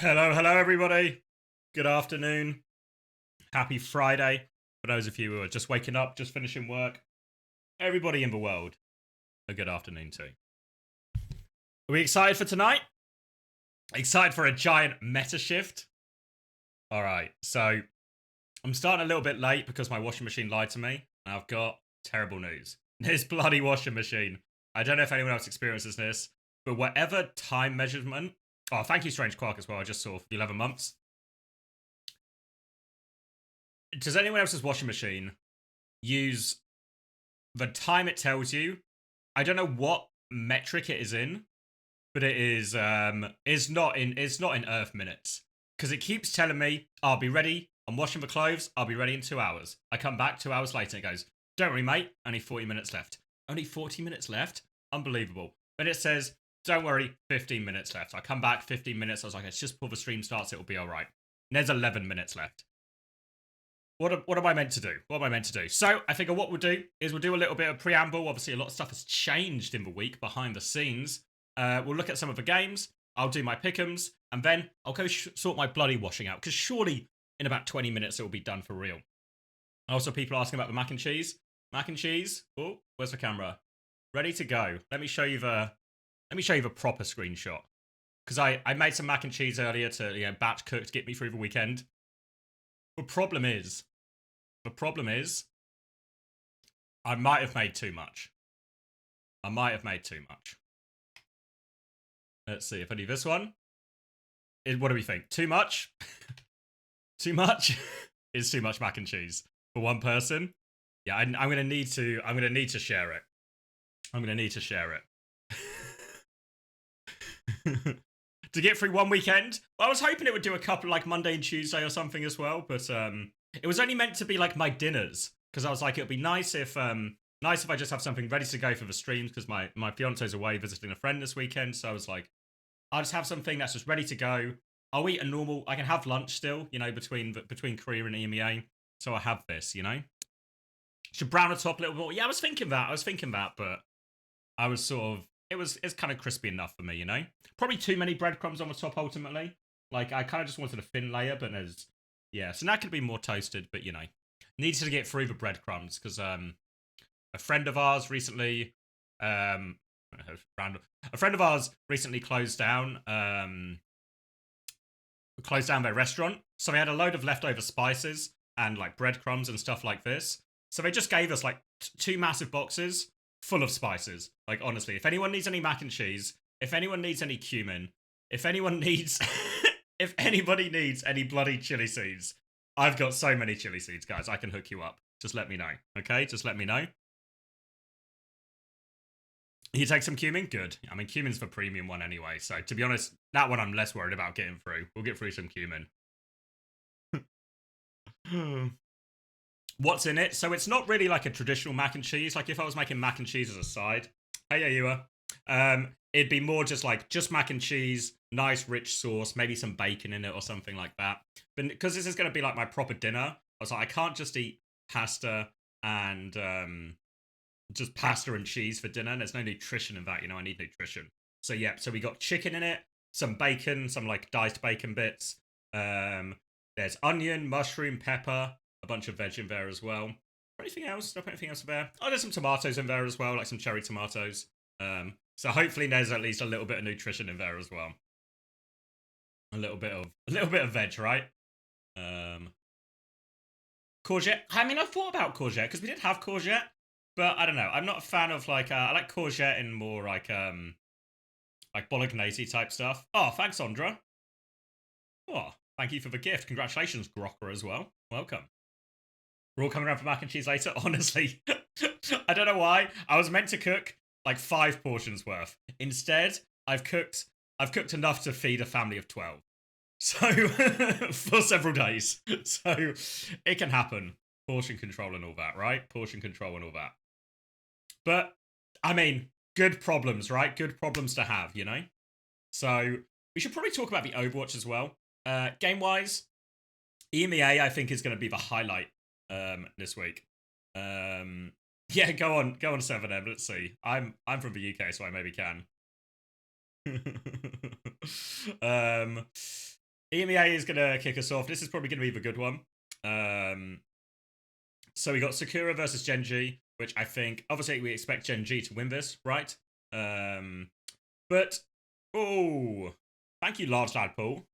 Hello, everybody. Good afternoon. Happy Friday. For those of you who are just waking up, just finishing work, everybody in the world, a good afternoon too. Are we excited for tonight? Excited for a giant meta shift? All right, so I'm starting a little bit late because my washing machine lied to me, and I've got terrible news. This bloody washing machine. I don't know if anyone else experiences this, but whatever time measurement. Oh, thank you, Strange Quark, as well. I just saw for the 11 months. Does anyone else's washing machine use the time it tells you? I don't know what metric it is in, but it is not in Earth minutes, because it keeps telling me I'll be ready. I'm washing the clothes. I'll be ready in 2 hours. I come back 2 hours later. And it goes, don't worry, mate. Only 40 minutes left. Only 40 minutes left. Unbelievable. Then it says, don't worry, 15 minutes left. I come back 15 minutes. I was like, it's just before the stream starts. It'll be all right. And there's 11 minutes left. What am I meant to do? What am I meant to do? So I figure what we'll do is we'll do a little bit of preamble. Obviously, a lot of stuff has changed in the week behind the scenes. We'll look at some of the games. I'll do my pick'ems, and then I'll go sort my bloody washing out, because surely in about 20 minutes it will be done for real. Also, people asking about the mac and cheese. Mac and cheese. Oh, where's the camera? Ready to go. Let me show you the proper screenshot. Because I made some mac and cheese earlier to batch cook to get me through the weekend. The problem is, I might have made too much. Let's see if I do this one. What do we think? Too much? Too much? Is too much mac and cheese for one person? Yeah, I'm gonna need to share it. To get through one weekend. Well, I was hoping it would do a couple like Monday and Tuesday or something as well, but it was only meant to be like my dinners, because I was like, it'd be nice if I just have something ready to go for the streams, because my fiance's away visiting a friend this weekend, so I was like, I'll just have something that's just ready to go. I'll eat a normal. I can have lunch still, between Korea and EMEA, so I have this, Should brown the top a little more. Yeah, I was thinking that, but I was sort of. It's kind of crispy enough for me, Probably too many breadcrumbs on the top ultimately. Like, I kind of just wanted a thin layer, but so that could be more toasted, but needed to get through the breadcrumbs, because a friend of ours recently closed down their restaurant, so they had a load of leftover spices and like breadcrumbs and stuff like this, so they just gave us like two massive boxes full of spices. Like, honestly, if anyone needs any mac and cheese, if anyone needs any cumin, if anyone needs if anybody needs any bloody chili seeds, I've got so many chili seeds, guys. I can hook you up. Just let me know, okay? Just let me know. You take some cumin? Good. I mean, cumin's the premium one anyway, so to be honest, that one I'm less worried about getting through. We'll get through some cumin. What's in it? So it's not really like a traditional mac and cheese. Like, if I was making mac and cheese as a side, hey, you are. It'd be more just mac and cheese, nice rich sauce, maybe some bacon in it or something like that. But because this is going to be like my proper dinner, I was like, I can't just eat pasta and just pasta and cheese for dinner. There's no nutrition in that, I need nutrition. So yeah, so we got chicken in it, some bacon, some like diced bacon bits. There's onion, mushroom, pepper, a bunch of veg in there as well. Anything else? Did I put anything else in there? Oh, there's some tomatoes in there as well, like some cherry tomatoes. So hopefully there's at least a little bit of nutrition in there as well. A little bit of veg, right? Courgette. I mean, I thought about courgette because we did have courgette, but I don't know. I'm not a fan of I like courgette in more like bolognese type stuff. Oh, thanks, Andra. Oh, thank you for the gift. Congratulations, Grocker, as well. Welcome. We're all coming around for mac and cheese later. Honestly, I don't know why. I was meant to cook like 5 portions worth. Instead, I've cooked enough to feed a family of 12. So for several days. So it can happen. Portion control and all that, right? Portion control and all that. But I mean, good problems, right? Good problems to have, So we should probably talk about the Overwatch as well. Game-wise, EMEA I think is going to be the highlight this week. Yeah, go on 7M. Let's see. I'm from the UK, so I maybe can. EMEA is gonna kick us off. This is probably gonna be the good one. So we got Sakura versus Genji, which I think obviously we expect Genji to win this, right? But oh, thank you, large lad Paul.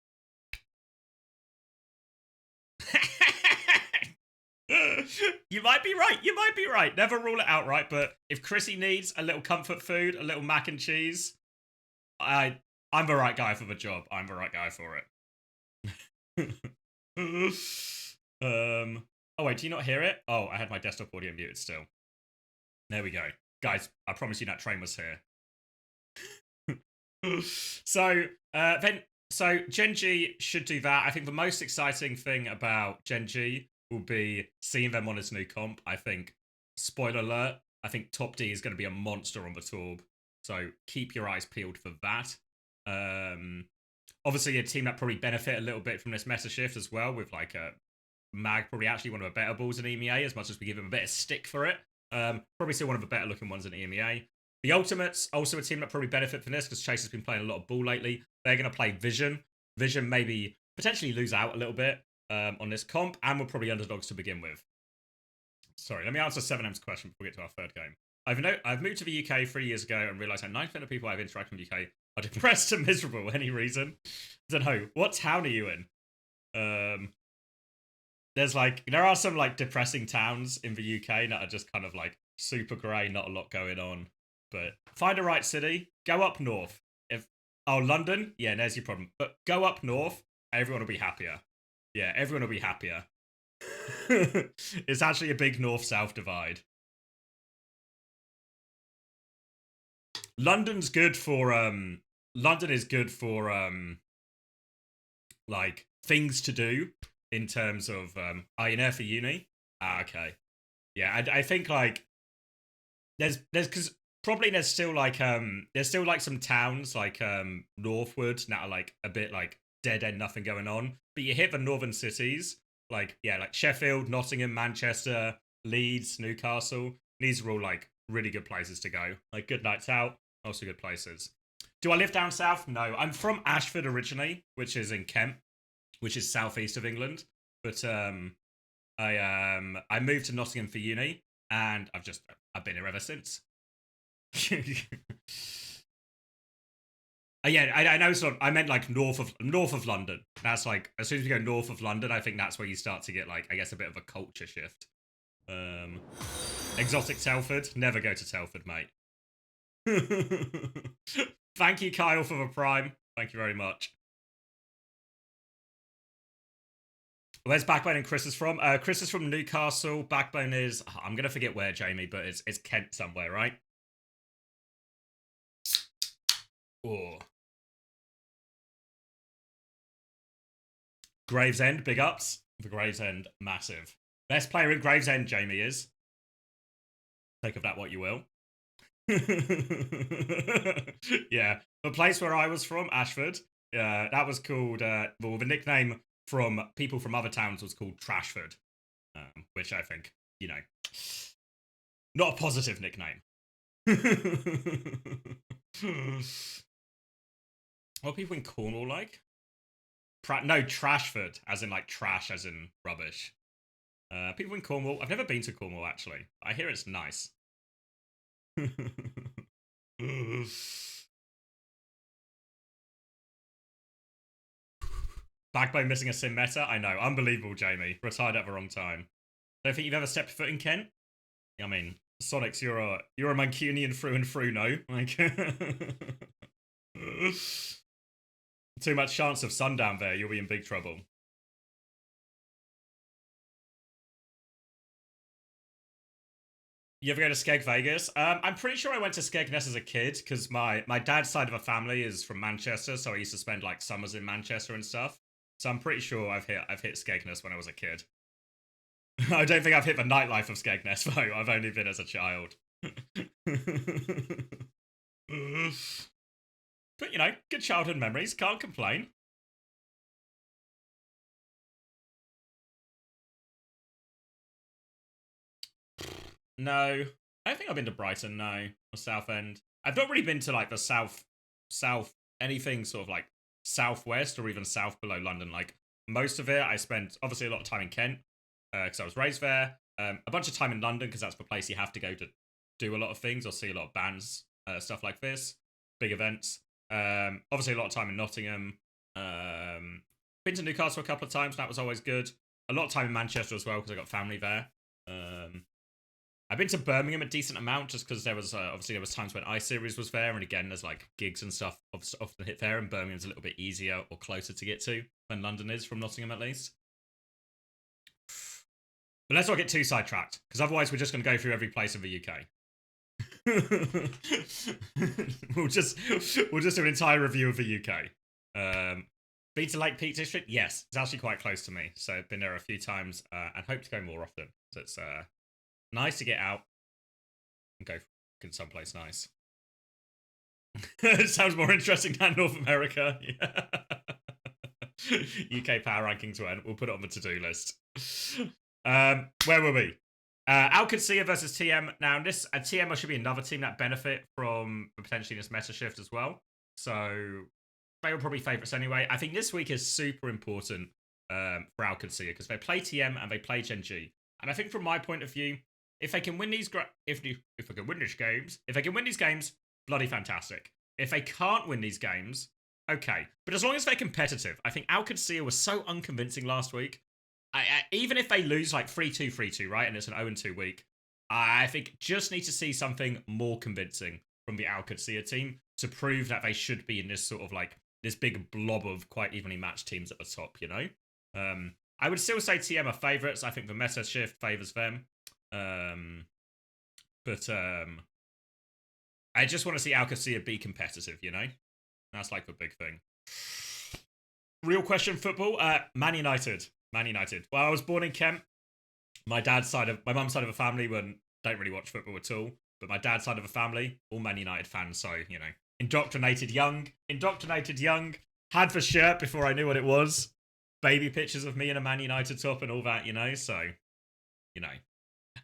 You might be right. You might be right. Never rule it out, right? But if Chrissy needs a little comfort food, a little mac and cheese, I'm the right guy for the job. I'm the right guy for it. Oh wait, do you not hear it? Oh, I had my desktop audio muted still. There we go, guys. I promise you that train was here. So Genji should do that. I think the most exciting thing about Genji will be seeing them on his new comp. I think, spoiler alert, I think Top D is going to be a monster on the Torb. So keep your eyes peeled for that. Obviously, a team that probably benefit a little bit from this meta shift as well, with like a Mag, probably actually one of the better balls in EMEA, as much as we give him a bit of stick for it. Probably still one of the better looking ones in EMEA. The Ultimates, also a team that probably benefit from this, because Chase has been playing a lot of ball lately. They're going to play Vision. Vision maybe potentially lose out a little bit on this comp, and we're probably underdogs to begin with. Sorry, let me answer 7M's question before we get to our third game. I've moved to the UK 3 years ago and realised how 9% of people I've interacted with the UK are depressed and miserable. Any reason? I don't know. What town are you in? There are some like depressing towns in the UK that are just kind of like super grey, not a lot going on. But find a right city, go up north. London, yeah, there's your problem. But go up north, everyone will be happier. Yeah, everyone will be happier. It's actually a big north-south divide. London is good for like things to do in terms of are you there for uni? Okay. Yeah, I think like there's because probably there's still like some towns like northward that are like a bit like dead end, nothing going on. But you hit the northern cities, like Sheffield, Nottingham, Manchester, Leeds, Newcastle. These are all like really good places to go. Like good nights out, also good places. Do I live down south? No, I'm from Ashford originally, which is in Kent, which is southeast of England. But I moved to Nottingham for uni, and I've been here ever since. Yeah, I know. So I meant like north of London. That's like as soon as you go north of London, I think that's where you start to get like I guess a bit of a culture shift. Exotic Telford. Never go to Telford, mate. Thank you, Kyle, for the prime. Thank you very much. Where's Backbone and Chris is from? Chris is from Newcastle. Backbone is I'm gonna forget where, Jamie, but it's Kent somewhere, right? Oh. Gravesend, big ups. The Gravesend, massive. Best player in Gravesend, Jamie is. Take of that what you will. Yeah, the place where I was from, Ashford, that was called, well, the nickname from people from other towns was called Trashford, which I think, not a positive nickname. What are people in Cornwall like? No, Trashford, as in like trash, as in rubbish. People in Cornwall. I've never been to Cornwall actually. I hear it's nice. Backbone missing a sim meta. I know, unbelievable, Jamie. Retired at the wrong time. Don't think you've ever stepped foot in Kent. I mean, Sonics, you're a Mancunian through and through. No, like. Too much chance of sundown there, you'll be in big trouble. You ever go to Skeg Vegas? I'm pretty sure I went to Skegness as a kid because my dad's side of the family is from Manchester, so I used to spend like summers in Manchester and stuff. So I'm pretty sure I've hit Skegness when I was a kid. I don't think I've hit the nightlife of Skegness though. I've only been as a child. But good childhood memories. Can't complain. No, I don't think I've been to Brighton. No, or Southend. I've not really been to like the south anything sort of like southwest or even south below London. Like most of it, I spent obviously a lot of time in Kent because I was raised there. A bunch of time in London because that's the place you have to go to do a lot of things or see a lot of bands, stuff like this, big events. Obviously a lot of time in Nottingham. Been to Newcastle a couple of times. That was always good. A lot of time in Manchester as well because I got family there. I've been to Birmingham a decent amount just because there was obviously there was times when iSeries was there, and again there's like gigs and stuff often hit there, and Birmingham's a little bit easier or closer to get to than London is from Nottingham at least. But let's not get too sidetracked because otherwise we're just going to go through every place in the UK. we'll just do an entire review of the UK. Been to Lake Peak District? Yes, it's actually quite close to me, so I've been there a few times and hope to go more often. So it's nice to get out and go in someplace nice. It sounds more interesting than North America. Yeah. UK power rankings when we'll put it on the to-do list. Where were we? OWCS EMEA versus TM. Now, this TM should be another team that benefit from potentially this meta shift as well. So they were probably favourites anyway. I think this week is super important for OWCS EMEA because they play TM and they play Gen G. And I think from my point of view, if they can win these if they can win these games, bloody fantastic. If they can't win these games, okay. But as long as they're competitive, I think OWCS EMEA was so unconvincing last week. Even if they lose like 3-2, 3-2, right, and it's an 0-2 week, I think just need to see something more convincing from the OWCS EMEA team to prove that they should be in this sort of like this big blob of quite evenly matched teams at the top, you know? I would still say TM are favourites. I think the meta shift favours them. But I just want to see OWCS EMEA be competitive, you know? That's like the big thing. Real question football. Man United. Man United. Well, I was born in Kent. My mum's side of the family don't really watch football at all. But my dad's side of the family, all Man United fans. So, you know, indoctrinated young. Had the shirt before I knew what it was. Baby pictures of me in a Man United top and all that, you know. So, you know.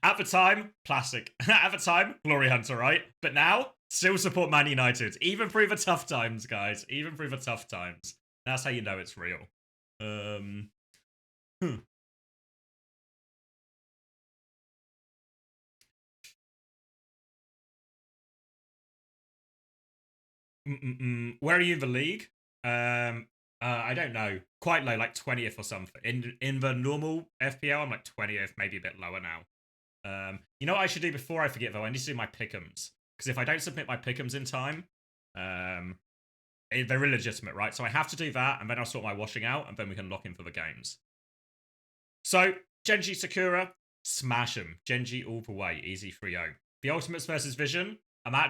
At the time, plastic. At the time, glory hunter, right? But now, still support Man United. Even through the tough times, guys. Even through the tough times. That's how you know it's real. Where are you in the league? I don't know. Quite low, like 20th or something. In the normal FPL, I'm like 20th, maybe a bit lower now. You know what I should do before I forget though? I need to do my pick'ems. Because if I don't submit my pick'ems in time, they're illegitimate, right? So I have to do that, and then I'll sort my washing out, and then we can lock in for the games. So, Genji Sakura, smash him. Genji all the way, easy 3-0. The Ultimates versus Vision, I'm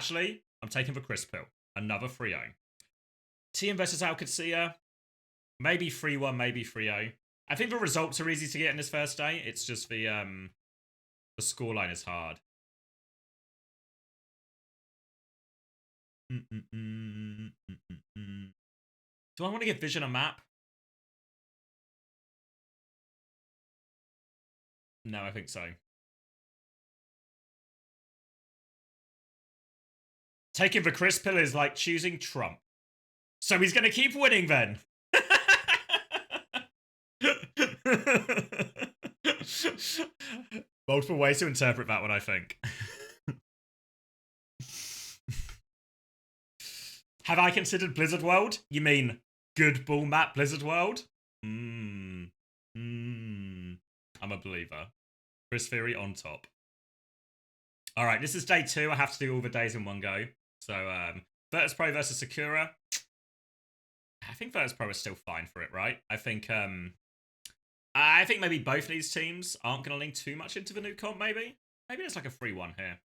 taking the Crisp Pill. Another 3-0. TM versus OWCS EMEA, maybe 3-1, maybe 3-0. I think the results are easy to get in this first day. It's just the scoreline is hard. Do I want to give Vision a map? No, I think so. Taking the Crisp Pill is like choosing Trump. So he's going to keep winning then. Multiple ways to interpret that one, I think. Have I considered Blizzard World? You mean good ball map Blizzard World? I'm a believer. Chris Theory on top. All right, this is day 2. I have to do all the days in one go. So, Virtus Pro versus Sakura. I think Virtus Pro is still fine for it, right? I think maybe both of these teams aren't going to lean too much into the new comp, maybe. Maybe it's like a 3-1 here.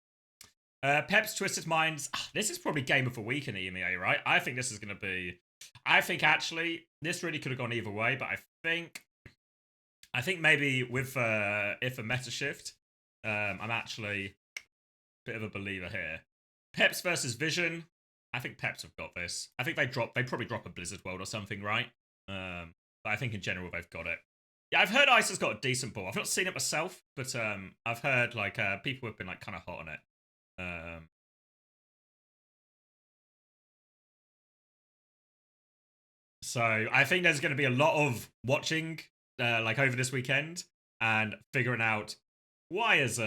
Pep's Twisted Minds. This is probably game of the week in the EMEA, right? I think this is going to be... I think, actually, this really could have gone either way, but I think maybe with if a meta shift, I'm actually a bit of a believer here. Peps versus Vision. I think Peps have got this. I think they probably drop a Blizzard World or something, right? But I think in general they've got it. Yeah, I've heard Ice has got a decent ball. I've not seen it myself, but I've heard like people have been like kind of hot on it. So I think there's going to be a lot of watching, like over this weekend, and figuring out why is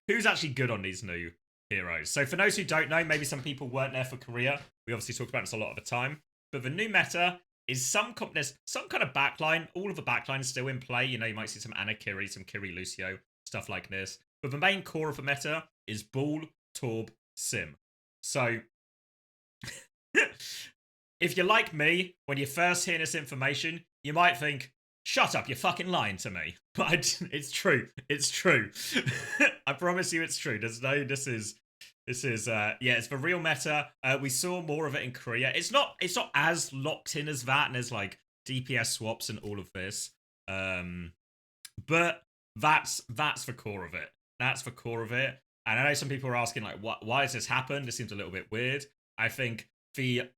who's actually good on these new heroes. So for those who don't know, maybe some people weren't there for Korea. We obviously talk about this a lot of the time, but the new meta is there's some kind of backline. All of the backline is still in play. You know, you might see some Ana Kiri, some Kiri Lucio, stuff like this. But the main core of the meta is Ball, Torb, Sim. So if you're like me, when you first hear this information, you might think, shut up, you're fucking lying to me. But it's true. It's true. I promise you it's true. There's no, this is, yeah, it's the real meta. We saw more of it in Korea. It's not as locked in as that, and there's like DPS swaps and all of this. But that's the core of it. That's the core of it. And I know some people are asking, like, why has this happened? This seems a little bit weird. I think the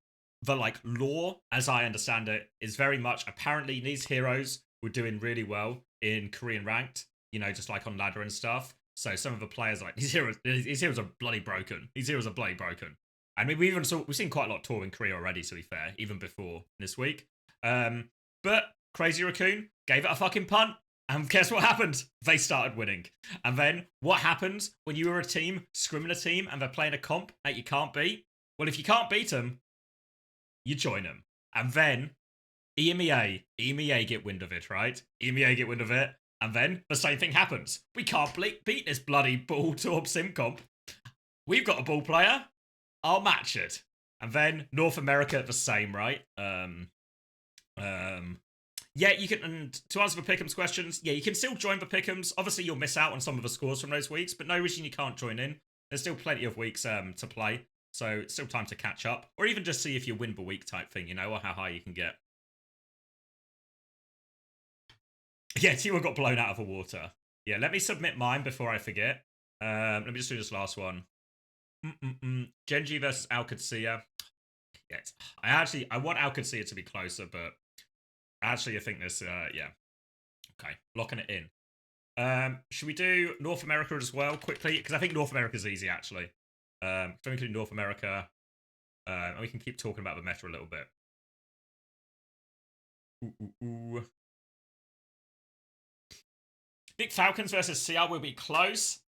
like lore, as I understand it, is very much apparently these heroes were doing really well in Korean ranked, you know, just like on ladder and stuff. So some of the players are like, these heroes are bloody broken. These heroes are bloody broken. I mean, we've seen quite a lot of tour in Korea already, to be fair, even before this week. But Crazy Raccoon gave it a fucking punt. And guess what happened? They started winning. And then what happens when you are a team, scrimming a team, and they're playing a comp that you can't beat? Well, if you can't beat them, you join them. And then EMEA get wind of it, right? EMEA get wind of it. And then the same thing happens. We can't beat this bloody Ball Torb Sim comp. We've got a ball player. I'll match it. And then North America, the same, right? Yeah, you can, and to answer the Pick'ems questions, yeah, you can still join the Pick'ems. Obviously, you'll miss out on some of the scores from those weeks, but no reason you can't join in. There's still plenty of weeks to play, so it's still time to catch up, or even just see if you win the week type thing, you know, or how high you can get. Yeah, T1 got blown out of the water. Yeah, let me submit mine before I forget. Let me just do this last one. Genji versus Alcacia. Yes, I want Alcacia to be closer, but actually, I think this, yeah. Okay, locking it in. Should we do North America as well, quickly? Because I think North America's easy, actually. So we can do North America, and we can keep talking about the meta a little bit. Think Falcons versus CR will be close?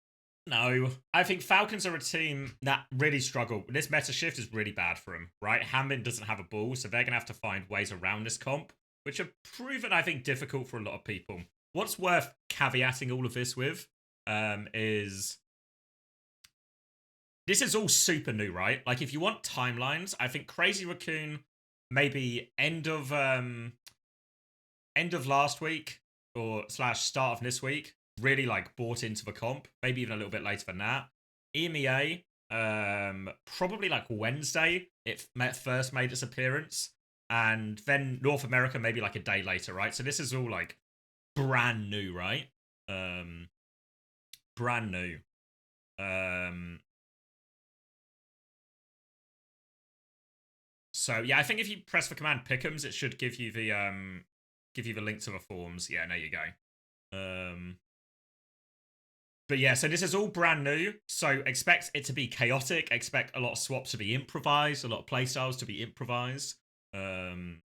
No. I think Falcons are a team that really struggle. This meta shift is really bad for them, right? Hammond doesn't have a ball, so they're going to have to find ways around this comp, which have proven, I think, difficult for a lot of people. What's worth caveating all of this with is this is all super new, right? Like, if you want timelines, I think Crazy Raccoon maybe end of last week or / start of this week really like bought into the comp, maybe even a little bit later than that. EMEA, probably like Wednesday, it first made its appearance. And then North America, maybe like a day later, right? So this is all like brand new, right? Brand new. So yeah, I think if you press the command Pick'ems, it should give you the link to the forms. Yeah, there you go. But yeah, so this is all brand new. So expect it to be chaotic. Expect a lot of swaps to be improvised, a lot of playstyles to be improvised. No,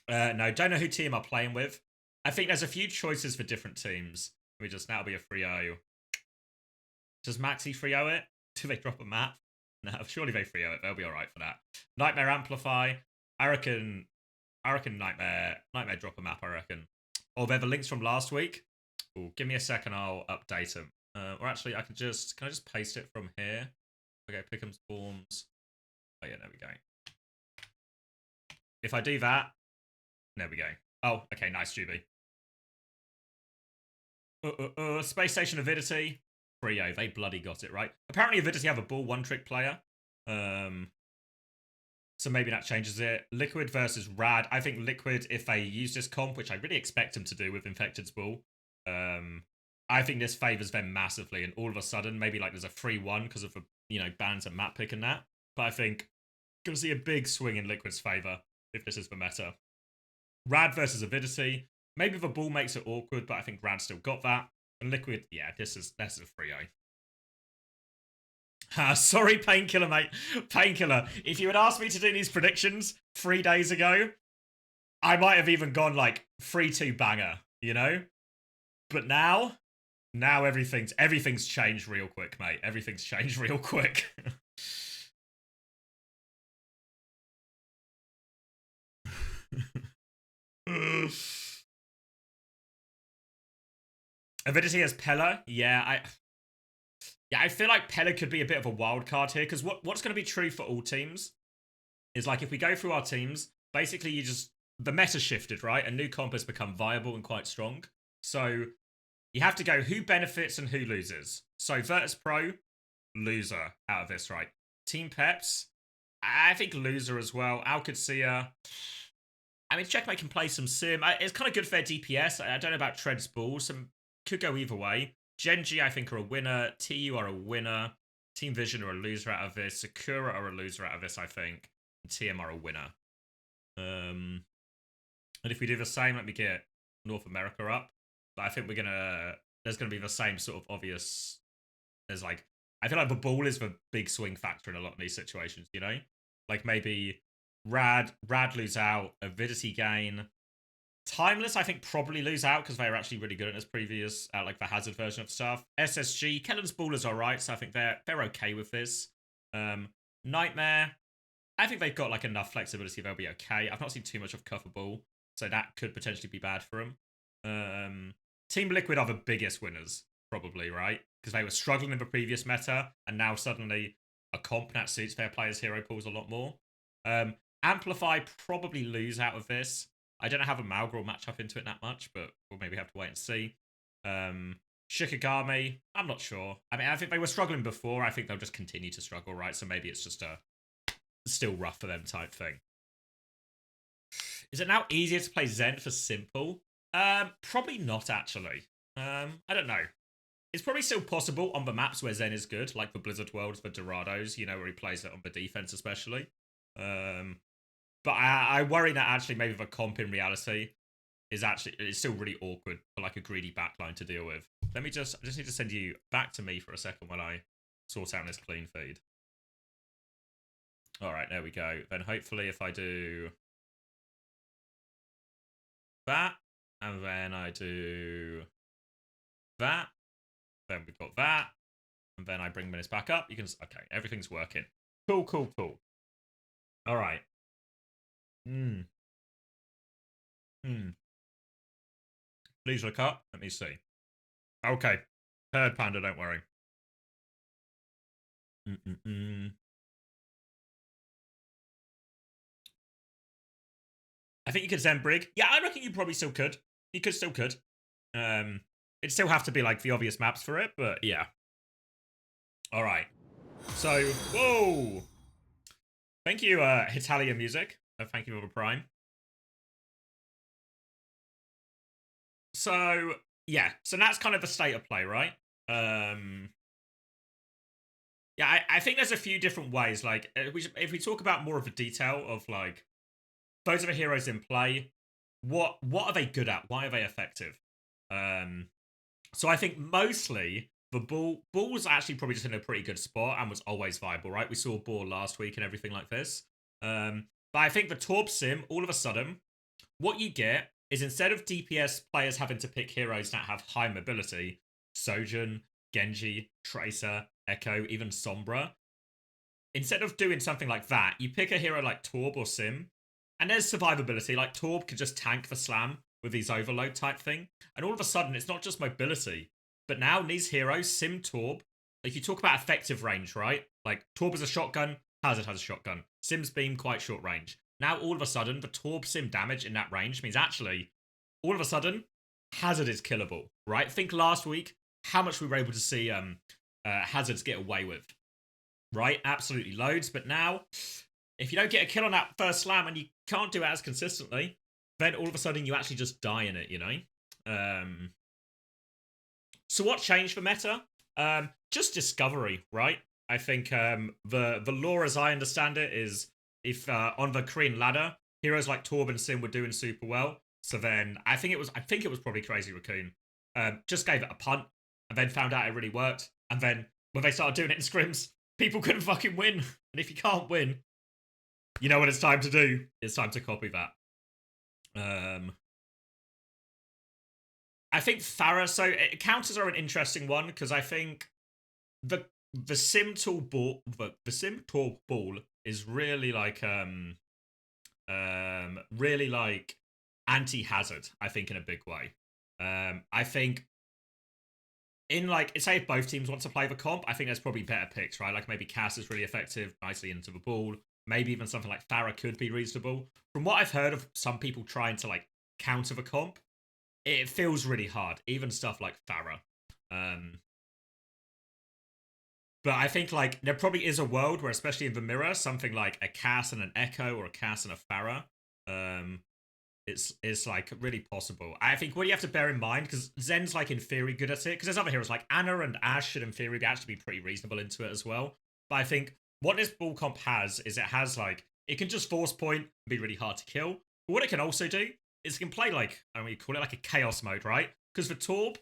don't know who team I'm playing with. I think there's a few choices for different teams. That'll be a 3-0. Does Maxi 3-0 it? Do they drop a map? No, surely they 3-0 it. They'll be alright for that. Nightmare Amplify. I reckon Nightmare drop a map, I reckon. Oh, they're the links from last week. Ooh, give me a second, I'll update them. Or actually, can I just paste it from here? Okay, Pick'ems forms. Oh yeah, there we go. If I do that, there we go. Oh, okay, nice, Juby. Space Station Avidity. 3-0, they bloody got it, right? Apparently Avidity have a ball one-trick player. So maybe that changes it. Liquid versus Rad. I think Liquid, if they use this comp, which I really expect them to do with Infected's ball, I think this favors them massively, and all of a sudden, maybe like there's a 3-1 because of the, you know, bans and map pick and that. But I think gonna see a big swing in Liquid's favor if this is the meta. Rad versus Avidity. Maybe the ball makes it awkward, but I think Rad still got that. And Liquid, yeah, this is a 3-0. Sorry, Painkiller, mate. Painkiller. If you had asked me to do these predictions 3 days ago, I might have even gone like 3-2 banger, you know? But now everything's changed real quick, mate. Everything's changed real quick. Avidity as Pella, yeah, I feel like Pella could be a bit of a wild card here because what's going to be true for all teams is like if we go through our teams, basically the meta shifted, right? A new comp has become viable and quite strong. So you have to go who benefits and who loses. So Virtus Pro, loser out of this, right? Team Peps, I think loser as well. Alcacia, I mean, Checkmate can play some sim. It's kind of good for their DPS. I don't know about Tread's Ball. Some could go either way. Genji, I think, are a winner. TU are a winner. Team Vision are a loser out of this. Sakura are a loser out of this, I think. And TM are a winner. And if we do the same, let me get North America up. But I think there's gonna be the same sort of obvious. There's like, I feel like the ball is the big swing factor in a lot of these situations, you know? Like maybe Rad lose out, Avidity gain. Timeless, I think, probably lose out because they were actually really good in this previous, like the Hazard version of stuff. SSG, Kellen's Ball is alright, so I think they're okay with this. Nightmare, I think they've got like enough flexibility, they'll be okay. I've not seen too much of Cuff Ball, so that could potentially be bad for them. Team Liquid are the biggest winners, probably, right? Because they were struggling in the previous meta, and now suddenly a comp that suits their players' hero pools a lot more. Amplify probably lose out of this. I don't know how the Malgra will match up into it that much, but we'll maybe have to wait and see. Shikigami, I'm not sure. I mean, I think they were struggling before. I think they'll just continue to struggle, right? So maybe it's just a still rough for them type thing. Is it now easier to play Zen for simple? Probably not, actually. I don't know. It's probably still possible on the maps where Zen is good, like the Blizzard Worlds, the Dorados, you know, where he plays it on the defense especially. But I worry that actually maybe the comp in reality is still really awkward for like a greedy backline to deal with. I just need to send you back to me for a second while I sort out this clean feed. All right, there we go. Then hopefully if I do that, and then I do that, then we've got that, and then I bring minutes back up, you can, okay, everything's working. Cool. All right. Please look up. Let me see. Okay. Third Panda, don't worry. I think you could Zen Brig. Yeah, I reckon you probably still could. You still could. It'd still have to be like the obvious maps for it, but yeah. All right. So, whoa. Thank you, Hitalia Music. Thank you for the Prime. So, yeah. So that's kind of the state of play, right? Yeah, I think there's a few different ways. Like, if we talk about more of the detail of like those are the heroes in play, what are they good at? Why are they effective? So I think mostly the ball's actually probably just in a pretty good spot and was always viable, right? We saw ball last week and everything like this. But I think the Torb Sim, all of a sudden, what you get is instead of DPS players having to pick heroes that have high mobility, Sojourn, Genji, Tracer, Echo, even Sombra, instead of doing something like that, you pick a hero like Torb or Sim, and there's survivability. Like Torb can just tank the slam with these overload type thing, and all of a sudden it's not just mobility, but now in these heroes, Sim, Torb, like you talk about effective range, right? Like Torb is a shotgun, Hazard has a shotgun, Sim's beam quite short range. Now all of a sudden the Torb Sim damage in that range means actually all of a sudden Hazard is killable, right? Think last week how much we were able to see Hazards get away with, right? Absolutely loads. But now, if you don't get a kill on that first slam and you can't do it as consistently, then all of a sudden you actually just die in it, you know? So what changed for meta? Just discovery, right? I think the lore as I understand it is if on the Korean ladder, heroes like Torb and Sim were doing super well. So then I think it was probably Crazy Raccoon. Just gave it a punt and then found out it really worked. And then when they started doing it in scrims, people couldn't fucking win. And if you can't win, you know what it's time to do? It's time to copy that. I think Farah. So counters are an interesting one because I think the sim tool ball the sim tool ball is really like really like anti-hazard. I think in a big way. I think in like say if both teams want to play the comp, I think there's probably better picks, right? Like maybe Cass is really effective, nicely into the ball. Maybe even something like Farah could be reasonable. From what I've heard of some people trying to like counter the comp, it feels really hard. Even stuff like Farah. But I think like there probably is a world where, especially in the mirror, something like a Cass and an Echo or a Cass and a Farah, it's like really possible. I think what you have to bear in mind, because Zen's like in theory good at it, because there's other heroes like Anna and Ash should in theory be actually be pretty reasonable into it as well. But I think what this ball comp has is it has like it can just force point and be really hard to kill. But what it can also do is it can play like I don't know, you call it like a chaos mode, right? Because the Torb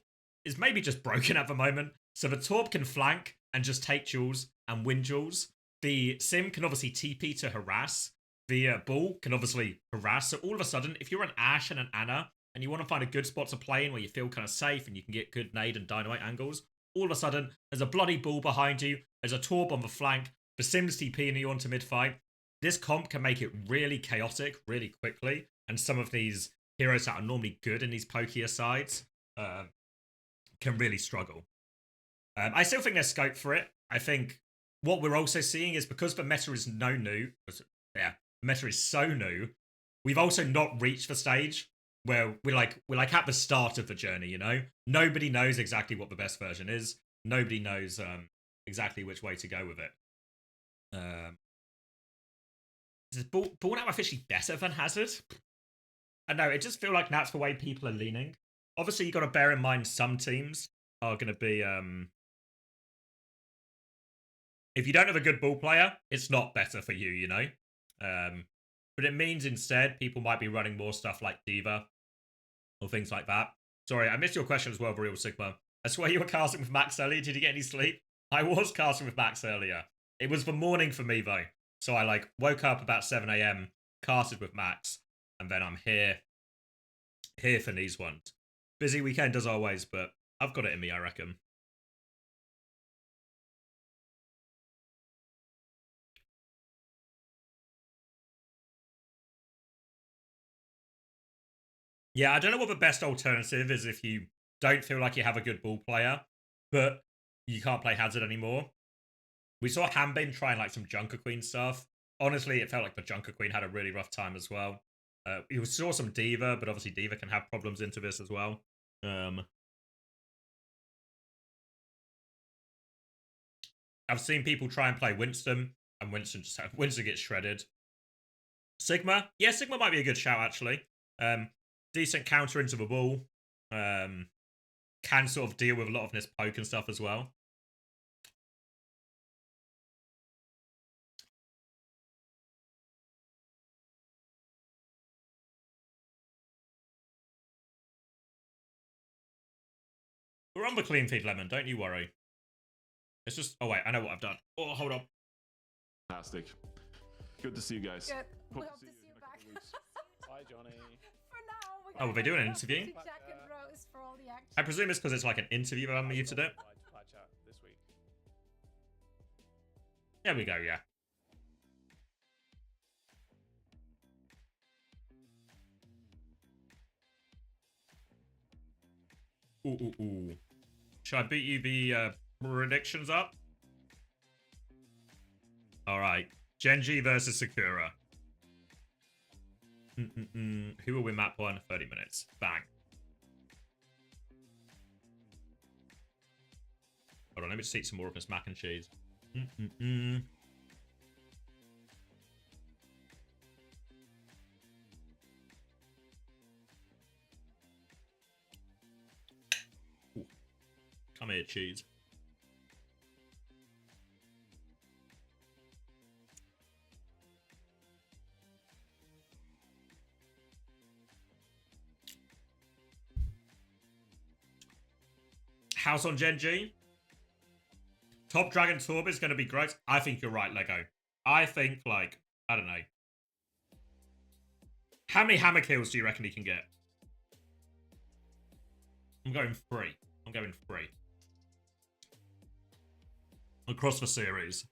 is maybe just broken at the moment. So the Torb can flank and just take duels and win duels. The Sim can obviously TP to harass. The Bull can obviously harass. So all of a sudden, if you're an Ashe and an Anna and you want to find a good spot to play in where you feel kind of safe and you can get good nade and dynamite angles, all of a sudden, there's a bloody Bull behind you. There's a Torb on the flank. The Sims TPing you onto mid-fight. This comp can make it really chaotic really quickly. And some of these heroes that are normally good in these pokier sides can really struggle. I still think there's scope for it. I think what we're also seeing is because the meta is the meta is so new, we've also not reached the stage where we're like at the start of the journey, you know? Nobody knows exactly what the best version is. Nobody knows exactly which way to go with it. Is Ball now officially better than Hazard? I know, it just feels like that's the way people are leaning. Obviously, you got to bear in mind some teams are going to be if you don't have a good ball player, it's not better for you, you know? But it means instead people might be running more stuff like Diva or things like that. Sorry, I missed your question as well, Real Sigma. I swear you were casting with Max earlier. Did you get any sleep? I was casting with Max earlier. It was the morning for me, though. So I like woke up about 7 a.m., casted with Max, and then I'm here for these ones. Busy weekend as always, but I've got it in me, I reckon. Yeah, I don't know what the best alternative is if you don't feel like you have a good ball player, but you can't play Hazard anymore. We saw Hanbin trying like some Junker Queen stuff. Honestly, it felt like the Junker Queen had a really rough time as well. We saw some Diva, but obviously Diva can have problems into this as well. I've seen people try and play Winston, and Winston gets shredded. Sigma, yeah, Sigma might be a good shout actually. Decent counter into the ball. Can sort of deal with a lot of this poke and stuff as well. We're on the clean feed, Lemon. Don't you worry. It's just... Oh, wait. I know what I've done. Oh, hold on. Fantastic. Good to see you guys. Good. Hope We to hope to see see you you in a back. couple weeks. Hi, Johnny. For now, Oh, were they doing an interview? Jack and Rose for all the action. I presume it's because it's like an interview that I muted it. Live chat this week. There we go, yeah. Ooh. Should I beat you the predictions up? Alright. Genji versus Sakura. Who will win map 1? 30 minutes. Bang. Hold on, let me just eat some more of this mac and cheese. Ooh. Come here, cheese. House on Genji. Top Dragon Torb is going to be great. I think you're right, Lego. I think, like, I don't know. How many hammer kills do you reckon he can get? I'm going 3. I'm going 3. Across the series.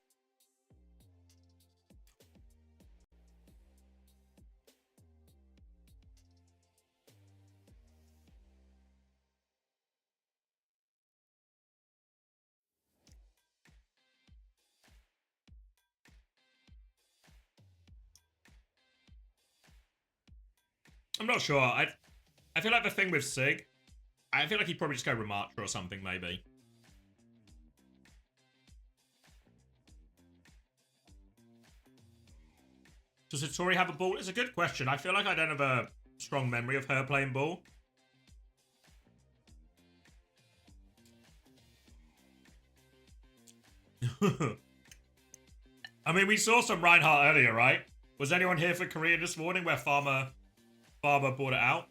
I'm not sure. I feel like the thing with Sig, I feel like he'd probably just go Ramattra or something, maybe. Does Hattori have a ball? It's a good question. I feel like I don't have a strong memory of her playing ball. I mean, we saw some Reinhardt earlier, right? Was anyone here for Korea this morning where Farmer brought it out?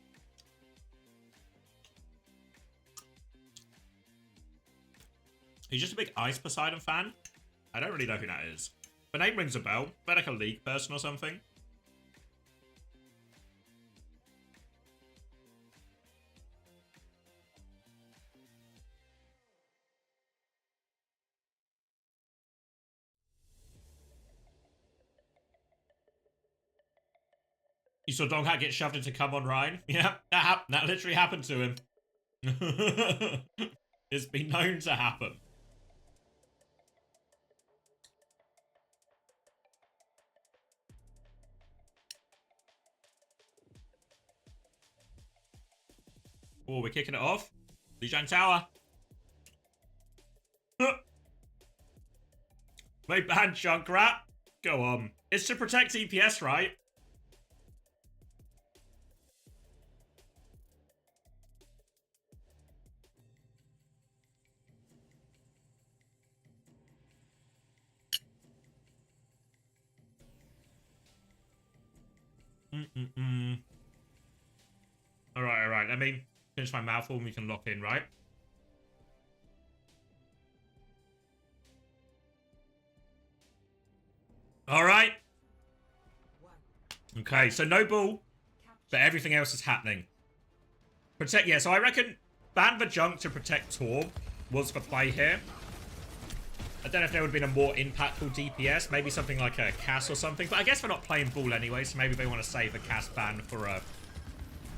He's just a big Ice Poseidon fan? I don't really know who that is. The name rings a bell. They're like a League person or something. You saw Donghat get shoved into Come On Ryan? Yeah, that literally happened to him. It's been known to happen. Oh, we're kicking it off. Lijiang Tower. They banned Junkrat. Go on. It's to protect EPS, right? Alright. Let me finish my mouthful and we can lock in, right? Alright. Okay, so no ball, but everything else is happening. Yeah, so I reckon ban the junk to protect Torb was the play here. I don't know if there would have been a more impactful DPS, maybe something like a Cass or something, but I guess they're not playing ball anyway, so maybe they want to save a Cass ban for a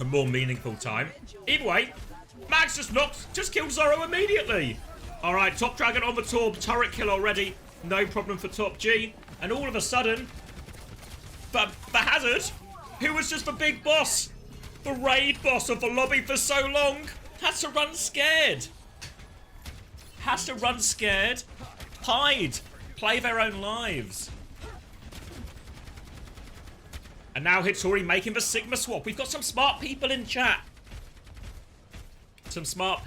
more meaningful time. Either way, Max just killed Zoro immediately. All right, Top Dragon on the Torb, turret kill already, no problem for Top G, and all of a sudden, the Hazard, who was just the big boss, the raid boss of the lobby for so long, has to run scared. Hide. Play their own lives. And now Hattori making the Sigma swap. We've got some smart people in chat. Hattori's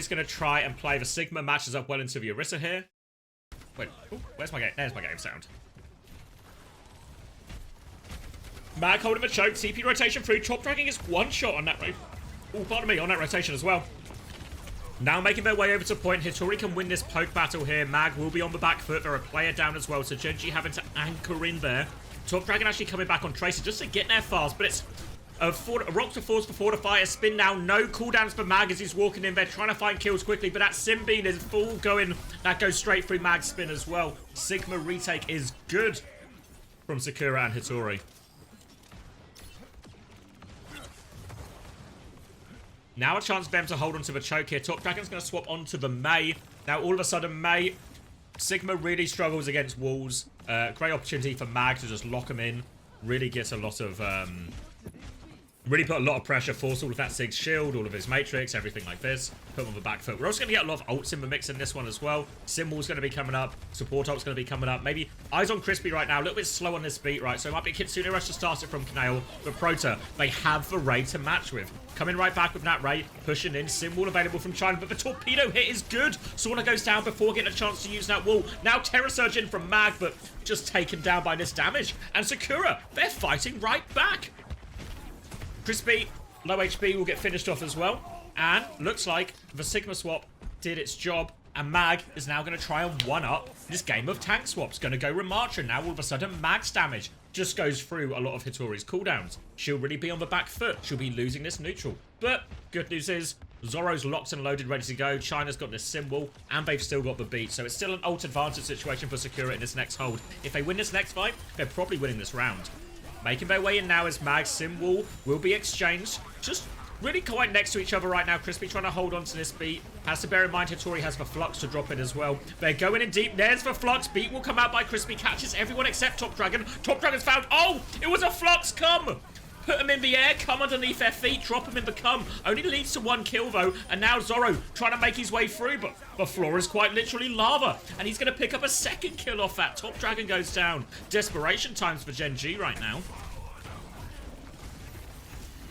going to try and play the Sigma. Matches up well into the Orisa here. Wait, ooh, where's my game? There's my game sound. Mag holding the choke. TP rotation through. Top Dragon is one shot on that on that rotation as well. Now making their way over to point. Hattori can win this poke battle here. Mag will be on the back foot. They're a player down as well, so Genji having to anchor in there. Top Dragon actually coming back on Tracer just to get there fast, but it's a rock to force for Fortify. A spin now. No cooldowns for Mag as he's walking in there, trying to find kills quickly, but that Simbean is full going. That goes straight through Mag's spin as well. Sigma retake is good from Sakura and Hattori. Now a chance for them to hold onto the choke here. Top Dragon's going to swap onto the Mei. Now all of a sudden, Mei, Sigma really struggles against walls. Great opportunity for Mag to just lock him in. Really gets a lot of... really put a lot of pressure, force all of that Sig's shield, all of his matrix, everything like this. Put him on the back foot. We're also going to get a lot of ults in the mix in this one as well. Symbol's going to be coming up. Support ult's going to be coming up. Maybe eyes on Crispy right now. A little bit slow on this beat, right? So it might be Kitsune Rush to start it from Kanail. But Prota, they have the Ray to match with. Coming right back with that Ray. Pushing in. Symbol available from China. But the torpedo hit is good. Sauna goes down before getting a chance to use that wall. Now Terror Surge in from Mag, but just taken down by this damage. And Sakura, they're fighting right back. Crispy, low HP, will get finished off as well. And looks like the Sigma swap did its job. And Mag is now going to try and one-up this game of tank swaps. Going to go Ramattra. Now all of a sudden, Mag's damage just goes through a lot of Hitori's cooldowns. She'll really be on the back foot. She'll be losing this neutral. But good news is, Zoro's locked and loaded, ready to go. China's got this symbol, and they've still got the beat. So it's still an ult advantage situation for Sakura in this next hold. If they win this next fight, they're probably winning this round. Making their way in now as Mag's symbol will be exchanged. Just really quite next to each other right now. Crispy trying to hold on to this beat. Has to bear in mind Hitori has the Flux to drop in as well. They're going in deep. There's the Flux. Beat will come out by Crispy. Catches everyone except Top Dragon. Top Dragon's found. Oh, it was a Flux. Come. Put them in the air, come underneath their feet, drop them in the cum. Only leads to one kill though, and now Zoro trying to make his way through, but the floor is quite literally lava, and he's going to pick up a second kill off that. Top Dragon goes down. Desperation times for Gen G right now.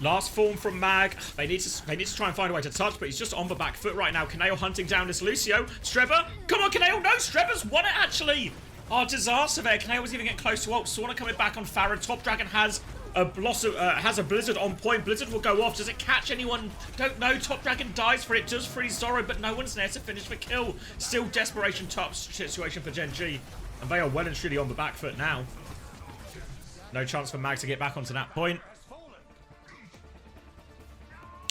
Last form from Mag. They need to try and find a way to touch, but he's just on the back foot right now. Kaneo hunting down this Lucio. Streba, come on Kaneo, no, Streba's won it actually. Oh, disaster there. Kaneo was even getting close to ult. Sauna coming back on Farah. Top Dragon has a Blizzard on point. Blizzard will go off. Does it catch anyone? Don't know. Top Dragon dies for it. Does freeze Zoro, but no one's there to finish the kill. Still desperation top situation for Gen G. And they are well and truly on the back foot now. No chance for Mag to get back onto that point.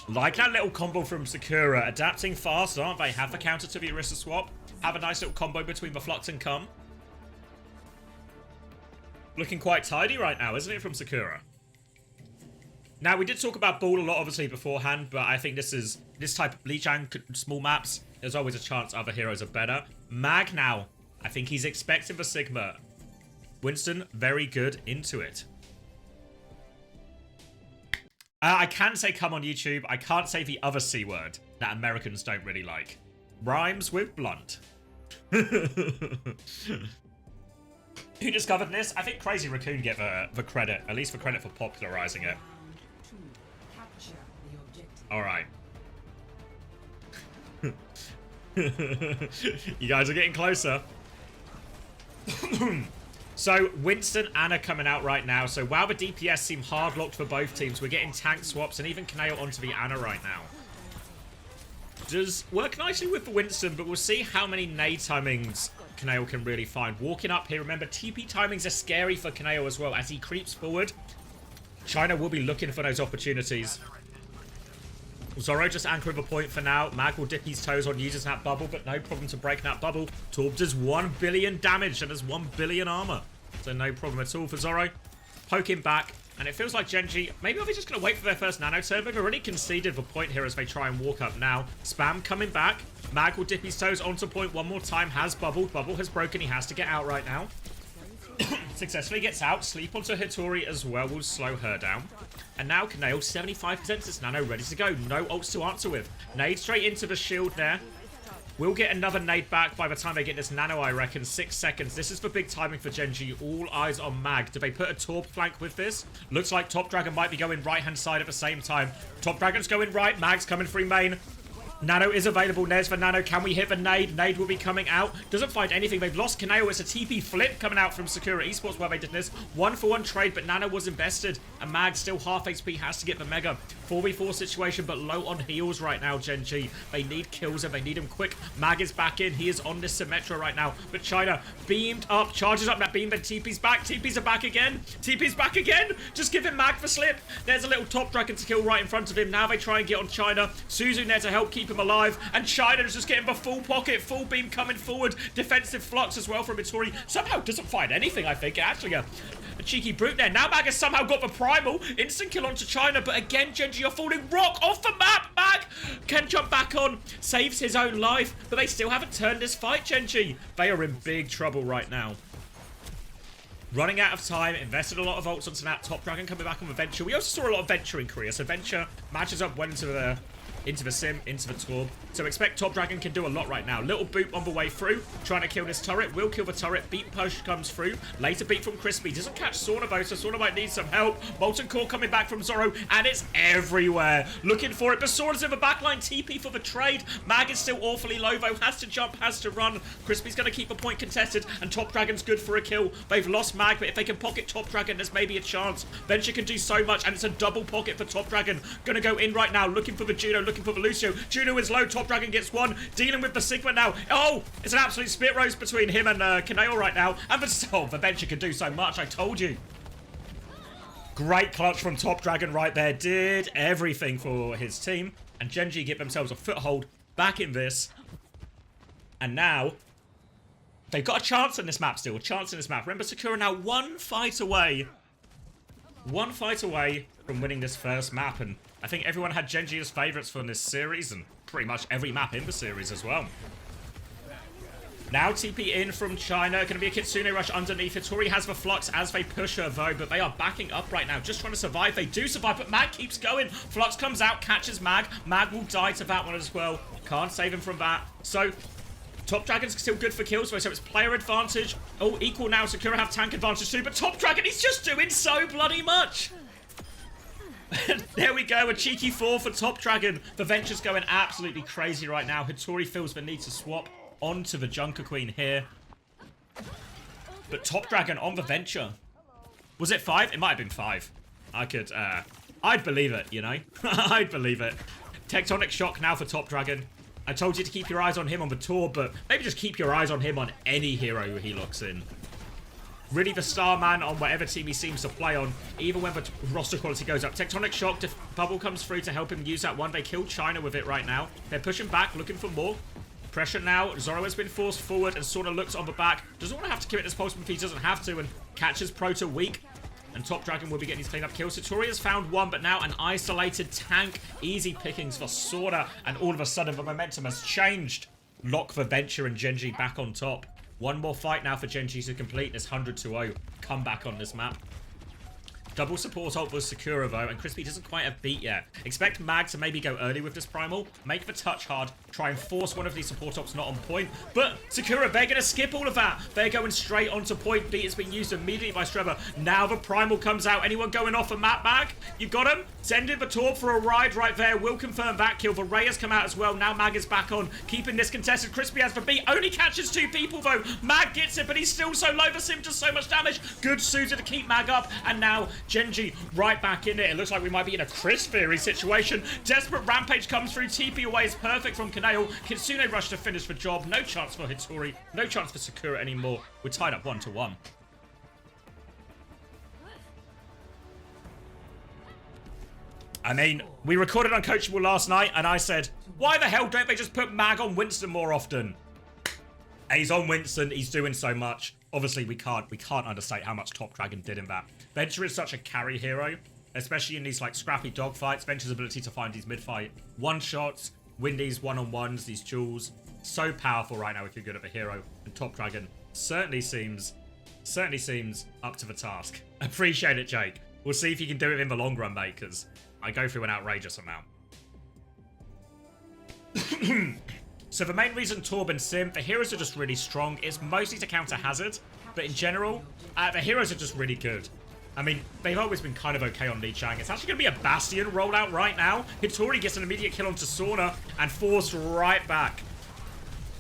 Like that little combo from Sakura. Adapting fast, aren't they? Have the counter to the Orisa swap. Have a nice little combo between the Flux and Cum. Looking quite tidy right now, isn't it, from Sakura? Now, we did talk about Ball a lot, obviously, beforehand, but I think this type of Lijiang small maps, there's always a chance other heroes are better. Mag now, I think he's expecting the Sigma. Winston, very good into it. I can say come on YouTube. I can't say the other C word that Americans don't really like. Rhymes with blunt. Who discovered this? I think Crazy Raccoon get the credit, at least the credit for popularizing it. Alright. You guys are getting closer. So, Winston, Anna coming out right now. So, while the DPS seem hard locked for both teams, we're getting tank swaps and even Kaneo onto the Anna right now. Does work nicely with the Winston, but we'll see how many nade timings Kaneo can really find. Walking up here, remember, TP timings are scary for Kaneo as well. As he creeps forward, China will be looking for those opportunities. Zoro just anchoring the point for now. Mag will dip his toes on using that bubble, but no problem to break that bubble. Torb does 1 billion damage and has 1 billion armor. So no problem at all for Zoro. Poking back. And it feels like Gen G, maybe they're just going to wait for their first nano turn. They've already conceded the point here as they try and walk up now. Spam coming back. Mag will dip his toes onto point one more time. Has bubbled. Bubble has broken. He has to get out right now. Successfully gets out. Sleep onto Hitori as well will slow her down. And now Kaneo, 75% this nano ready to go. No ults to answer with. Nade straight into the shield there. We'll get another nade back by the time they get this nano, I reckon. 6 seconds. This is for big timing for Gen G. All eyes on Mag. Do they put a Torb flank with this? Looks like Top Dragon might be going right-hand side at the same time. Top Dragon's going right. Mag's coming through main. Nano is available. There's the Nano. Can we hit the nade? Nade will be coming out. Doesn't find anything. They've lost Kaneo. It's a TP flip coming out from Sakura Esports where they did this. 1-for-1 trade, but Nano was invested. And Mag still half HP, has to get the Mega. 4v4 situation, but low on heals right now, Gen G. They need kills and they need him quick. Mag is back in. He is on this Symmetra right now. But China beamed up, charges up that beam, then TP's back. TP's are back again. TP's back again. Just give him Mag for slip. There's a little Top Dragon to kill right in front of him. Now they try and get on China. Suzu there to help keep him alive, and China is just getting the full pocket, full beam coming forward. Defensive flux as well from Hitori. Somehow doesn't find anything, I think. Actually, a cheeky brute there. Now Mag has somehow got the primal. Instant kill onto China, but again, Gen G are falling. Rock off the map. Mag can jump back on, saves his own life, but they still haven't turned this fight, Gen G. They are in big trouble right now. Running out of time, invested a lot of ults onto that. Top Dragon coming back on the Venture. We also saw a lot of Venture in Korea, so Venture matches up well into the Sim, into the Torb. So expect Top Dragon can do a lot right now. Little boot on the way through, trying to kill this turret. Will kill the turret. Beat push comes through. Later beat from Crispy. Doesn't catch Sauna though, so Sauna might need some help. Molten Core coming back from Zoro, and it's everywhere. Looking for it, but Sauna's in the backline. TP for the trade. Mag is still awfully low though. Has to jump, has to run. Crispy's going to keep a point contested, and Top Dragon's good for a kill. They've lost Mag, but if they can pocket Top Dragon, there's maybe a chance. Venture can do so much, and it's a double pocket for Top Dragon. Going to go in right now, looking for the Juno, looking for the Lucio. Juno is low. Top Dragon gets one. Dealing with the Sigma now. Oh, it's an absolute spit roast between him and Kaneo right now. And the Venture can do so much. I told you. Great clutch from Top Dragon right there. Did everything for his team. And Genji get themselves a foothold back in this. And now, they've got a chance in this map still. A chance in this map. Remember, Sakura now one fight away from winning this first map. And I think everyone had Genji as favourites for this series. And pretty much every map in the series as well. Now TP in from China. Going to be a Kitsune rush underneath. Hitori has the flux as they push her though, but they are backing up right now, just trying to survive. They do survive, but Mag keeps going. Flux comes out, catches Mag. Mag will die to that one as well. Can't save him from that. So Top Dragon's still good for kills, so it's player advantage. Oh, equal now. Sakura have tank advantage too, but Top Dragon, he's just doing so bloody much. There we go, a cheeky 4 for Top Dragon. The Venture's going absolutely crazy right now. Hitori feels the need to swap onto the Junker Queen here. But Top Dragon on the Venture. Was it 5? It might have been 5. I'd believe it, you know? I'd believe it. Tectonic Shock now for Top Dragon. I told you to keep your eyes on him on the tour, but maybe just keep your eyes on him on any hero he looks in. Really the star man on whatever team he seems to play on, even when the roster quality goes up. Tectonic Shock, Bubble comes through to help him use that one. They kill China with it right now. They're pushing back, looking for more. Pressure now. Zoro has been forced forward and sort of looks on the back. Doesn't want to have to commit this pulse if he doesn't have to, and catches Proto weak. And Top Dragon will be getting his clean-up kills. Satori has found one, but now an isolated tank. Easy pickings for Sora, and all of a sudden the momentum has changed. Lock for Venture and Genji back on top. One more fight now for Genji to complete this 100-0 comeback on this map. Double support ult was Sakura though, and Crispy doesn't quite have beat yet. Expect Mag to maybe go early with this primal, make the touch hard, try and force one of these support ults not on point. But Sakura, they're going to skip all of that. They're going straight onto point. Beat has been used immediately by Streba. Now the primal comes out. Anyone going off a map Mag? You got him? Sending the Torp for a ride right there. Will confirm that kill. The Ray has come out as well. Now Mag is back on, keeping this contested. Crispy has the beat. Only catches 2 people though. Mag gets it, but he's still so low. The Sim does so much damage. Good Suitor to keep Mag up. And now Genji right back in it. It looks like we might be in a Chris Theory situation. Desperate Rampage comes through. TP away is perfect from Kaneo. Kitsune rush to finish the job. No chance for Hitori. No chance for Sakura anymore. We're tied up 1-1. I mean, we recorded Uncoachable last night, and I said, why the hell don't they just put Mag on Winston more often? He's on Winston. He's doing so much. Obviously, we can't understate how much Top Dragon did in that. Venture is such a carry hero, especially in these like scrappy dogfights. Venture's ability to find these mid-fight one-shots, win these one-on-ones, these duels. So powerful right now if you're good at the hero. And Top Dragon certainly seems up to the task. Appreciate it, Jake. We'll see if you can do it in the long run, mate, because I go through an outrageous amount. So the main reason Torb and Sim, the heroes are just really strong. It's mostly to counter Hazard, but in general, the heroes are just really good. I mean, they've always been kind of okay on Lee Chang. It's actually going to be a Bastion rollout right now. Hitori gets an immediate kill onto Sauna and forced right back.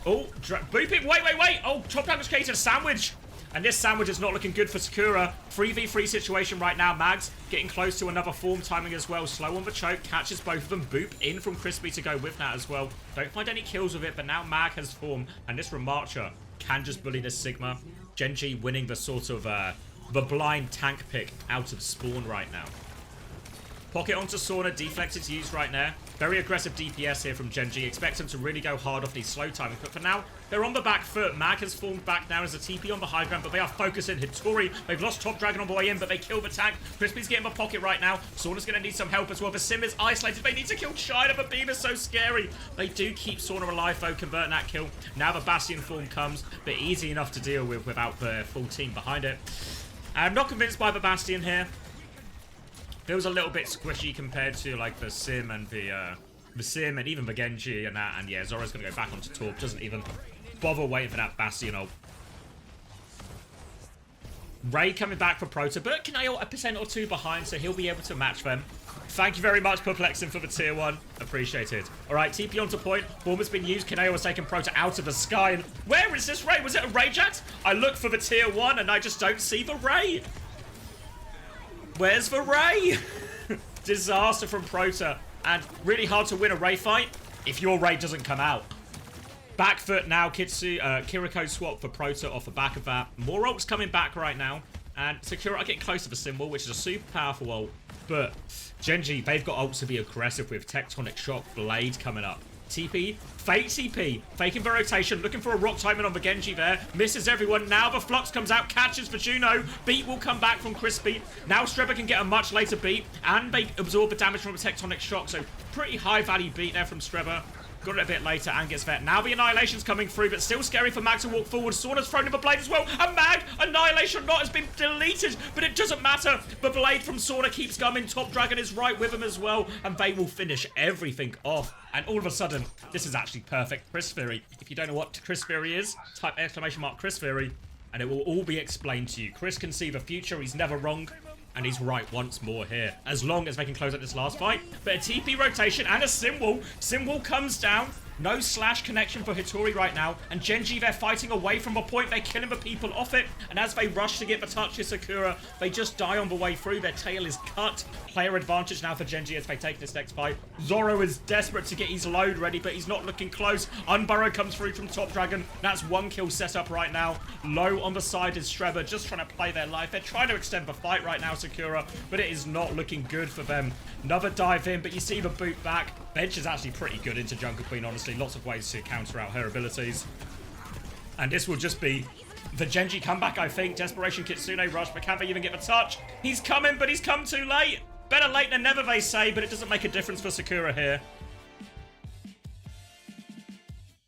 Oh, booping. Wait. Oh, Top Dragon's created a sandwich. And this sandwich is not looking good for Sakura. 3v3 situation right now. Mags getting close to another form timing as well. Slow on the choke. Catches both of them. Boop in from Crispy to go with that as well. Don't find any kills with it, but now Mag has form. And this Remarcher can just bully this Sigma. Genji winning the sort of the blind tank pick out of spawn right now. Pocket onto Sauna. Deflect is used right there. Very aggressive DPS here from Genji. Expect him to really go hard off these slow timings. But for now, they're on the back foot. Mag has formed back now as a TP on the high ground, but they are focusing. Hitori, they've lost Top Dragon on the way in, but they kill the tank. Crispy's getting the pocket right now. Sauna's going to need some help as well. The Sim is isolated. They need to kill China, but Beam is so scary. They do keep Sauna alive, though, converting that kill. Now the Bastion form comes, but easy enough to deal with without the full team behind it. I'm not convinced by the Bastion here. Feels a little bit squishy compared to like the Sim and the Sim and even the Genji and that. And yeah, Zora's gonna go back onto Torp. Doesn't even bother waiting for that Bastion ult. Ray coming back for Proto, but Kaneo a percent or 2 behind, so he'll be able to match them. Thank you very much, Perplexing, for the tier 1. Appreciate it. All right, TP onto point. Form has been used. Kaneo has taken Proto out of the sky. And where is this Ray? Was it a Ray Jax? I look for the tier 1 and I just don't see the Ray. Where's the Ray? Disaster from Proto. And really hard to win a Ray fight if your Ray doesn't come out. Back foot now, Kiriko swap for Proto off the back of that. More ults coming back right now. And Sakura are getting close to the symbol, which is a super powerful ult. But Genji, they've got ults to be aggressive with. Tectonic Shock, Blade coming up. TP, fake TP, faking for rotation, looking for a rock timing on the Genji there. Misses everyone. Now the Flux comes out, catches for Juno. Beat will come back from Crispy. Now Streba can get a much later beat, and they absorb the damage from a Tectonic Shock. So pretty high value beat there from Streba. Got it a bit later and gets vet. Now the Annihilation's coming through, but still scary for Mag to walk forward. Sauna's thrown in the Blade as well. And Mag, Annihilation not has been deleted, but it doesn't matter. The Blade from Sauna keeps coming. Top Dragon is right with him as well, and they will finish everything off. And all of a sudden, this is actually perfect. Chris Fury. If you don't know what Chris Fury is, type !! Chris Fury, and it will all be explained to you. Chris can see the future. He's never wrong. And he's right once more here. As long as they can close out this last fight. But a TP rotation and a Symbol. Symbol comes down. No slash connection for Hitori right now. And Genji, they're fighting away from a point. They're killing the people off it. And as they rush to get the touch of Sakura, they just die on the way through. Their tail is cut. Player advantage now for Genji as they take this next fight. Zoro is desperate to get his load ready, but he's not looking close. Unburrow comes through from Top Dragon. That's one kill set up right now. Low on the side is Streba, just trying to play their life. They're trying to extend the fight right now, Sakura, but it is not looking good for them. Another dive in, but you see the boot back. Bench is actually pretty good into Jungle Queen, honestly. Lots of ways to counter out her abilities. And this will just be the Genji comeback, I think. Desperation Kitsune rush, but can they even get the touch? He's coming, but he's come too late. Better late than never, they say, but it doesn't make a difference for Sakura here.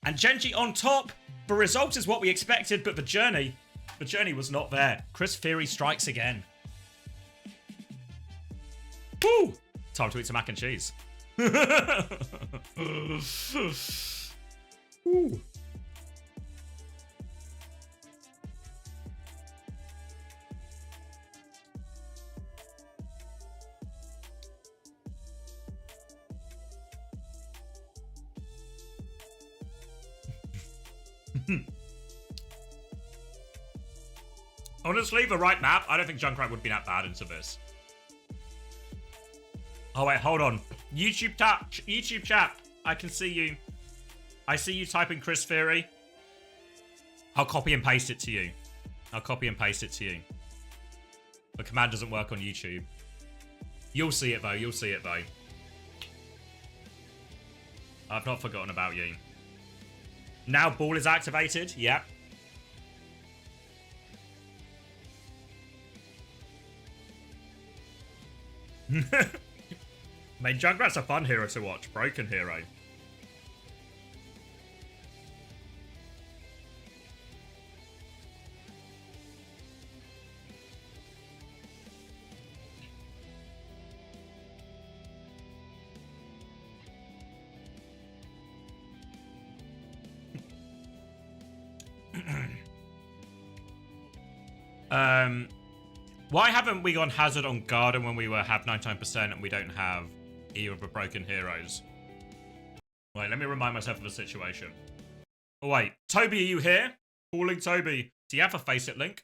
And Genji on top. The result is what we expected, but the journey was not there. Chris Fury strikes again. Woo! Time to eat some mac and cheese. Ooh. Honestly, the right map, I don't think Junkrat would be that bad into this. Oh wait, hold on. YouTube chat. I can see you. I see you typing Chris Fury. I'll copy and paste it to you. The command doesn't work on YouTube. You'll see it though. I've not forgotten about you. Now ball is activated. Yep. Main Junkrat's a fun hero to watch. Broken hero. Why haven't we gone Hazard on Garden when we have 99% and we don't have either of the broken heroes? Wait, let me remind myself of the situation. Oh wait, Toby, are you here? Calling Toby. Do you have a Faceit link?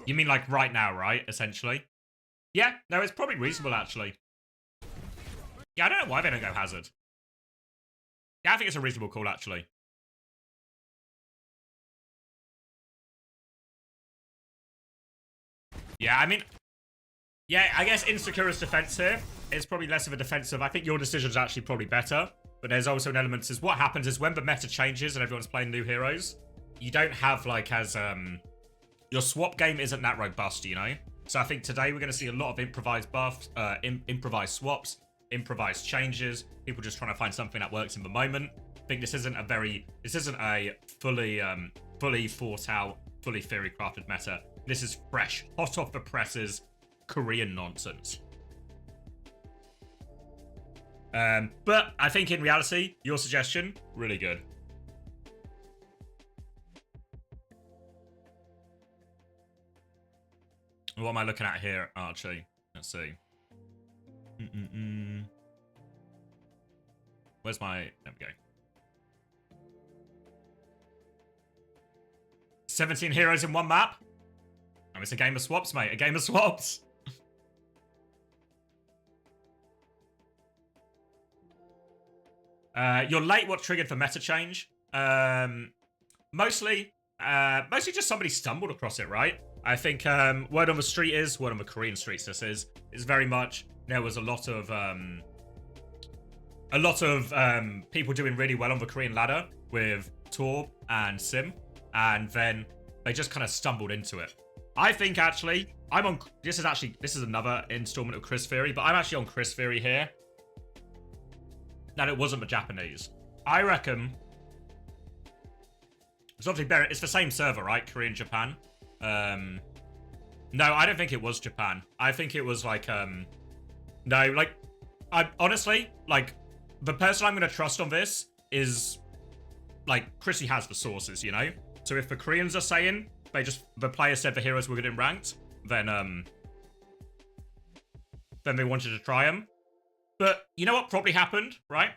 You mean like right now, right? Essentially. Yeah, no, it's probably reasonable actually. Yeah, I don't know why they don't go Hazard. Yeah, I think it's a reasonable call, actually. Yeah, I mean... Yeah, I guess in Sakura's defense here, it's probably less of a defensive. I think your decision's actually probably better. But there's also an element is what happens is when the meta changes and everyone's playing new heroes, you don't have, like, as... your swap game isn't that robust, you know? So I think today we're going to see a lot of improvised buffs, improvised swaps, improvised changes, people just trying to find something that works in the moment. I think this isn't a fully thought out, fully theory crafted meta. This is fresh, hot off the presses, Korean nonsense. But I think in reality, your suggestion, really good. What am I looking at here, Archie? Let's see. Where's my... There we go. 17 heroes in one map. Oh, it's a game of swaps, mate. A game of swaps. You're late. What triggered for meta change? Mostly just somebody stumbled across it, right? I think word on the street is, word on the Korean streets this is very much, there was a lot of people doing really well on the Korean ladder with Torb and Sim, and then they just kind of stumbled into it. I think actually, this is another installment of Chris Theory, but I'm actually on Chris Theory here. That it wasn't the Japanese. I reckon it's obviously better. It's the same server, right? Korea and Japan. No, I don't think it was Japan. I think it was like no, like I honestly like the person I'm gonna trust on this is like Chrissy has the sources, you know. So if the Koreans are saying the players said the heroes were good in ranked, then they wanted to try them. But you know what probably happened, right?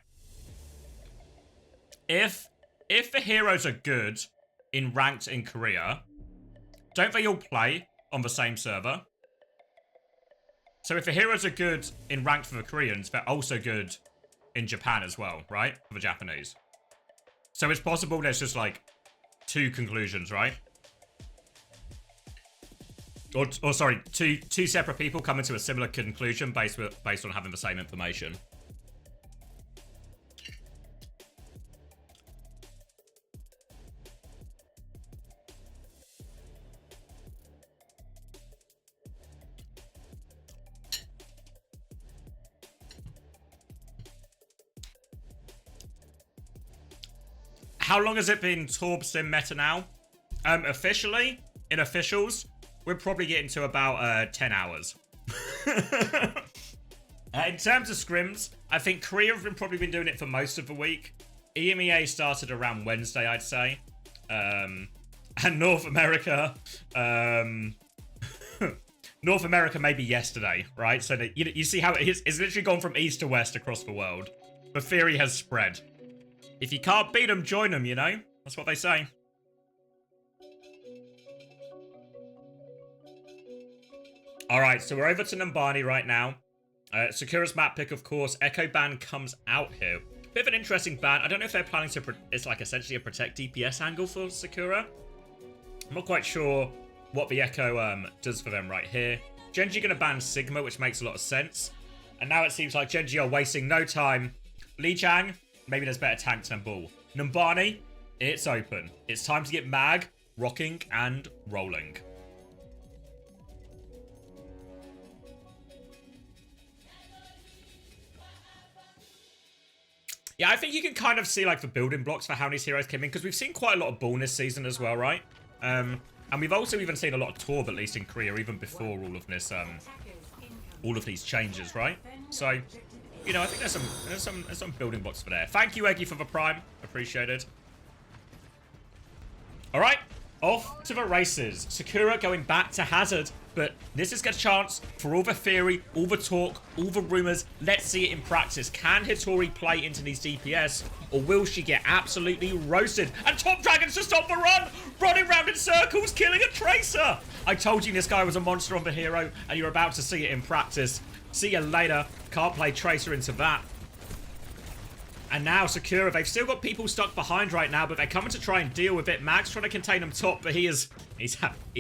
If the heroes are good in ranked in Korea, don't they all play on the same server? So if the heroes are good in ranked for the Koreans, they're also good in Japan as well, right? For the Japanese. So it's possible there's just like two conclusions, right? Or sorry, two separate people coming to a similar conclusion based on having the same information. How long has it been Torb Sim meta now? Officially, in officials, we're probably getting to about 10 hours. In terms of scrims, I think Korea have probably been doing it for most of the week. EMEA started around Wednesday, I'd say. And North America, North America maybe yesterday, right? So that you see how it's literally gone from east to west across the world. The theory has spread. If you can't beat them, join them, you know? That's what they say. Alright, so we're over to Numbani right now. Sakura's map pick, of course. Echo ban comes out here. Bit of an interesting ban. I don't know if they're planning to... It's like essentially a protect DPS angle for Sakura. I'm not quite sure what the Echo does for them right here. Genji going to ban Sigma, which makes a lot of sense. And now it seems like Genji are wasting no time. Lee Chang, maybe there's better tanks than Bull. Numbani, it's open. It's time to get Mag, rocking, and rolling. Yeah, I think you can kind of see like the building blocks for how these heroes came in, because we've seen quite a lot of Bull this season as well, right? And we've also even seen a lot of Torb, at least in Korea, even before all of this, all of these changes, right? So, you know, I think there's some building blocks for there. Thank you, Eggy, for the prime. Appreciate it. All right, off to the races. Sakura going back to Hazard, but this is a chance for all the theory, all the talk, all the rumors. Let's see it in practice. Can Hitori play into these DPS, or will she get absolutely roasted? And Top Dragon's just on the run, running around in circles, killing a Tracer. I told you this guy was a monster on the hero, and you're about to see it in practice. See you later. Can't play Tracer into that. And now Sakura, they've still got people stuck behind right now, but they're coming to try and deal with it. Mag's trying to contain them top, but he's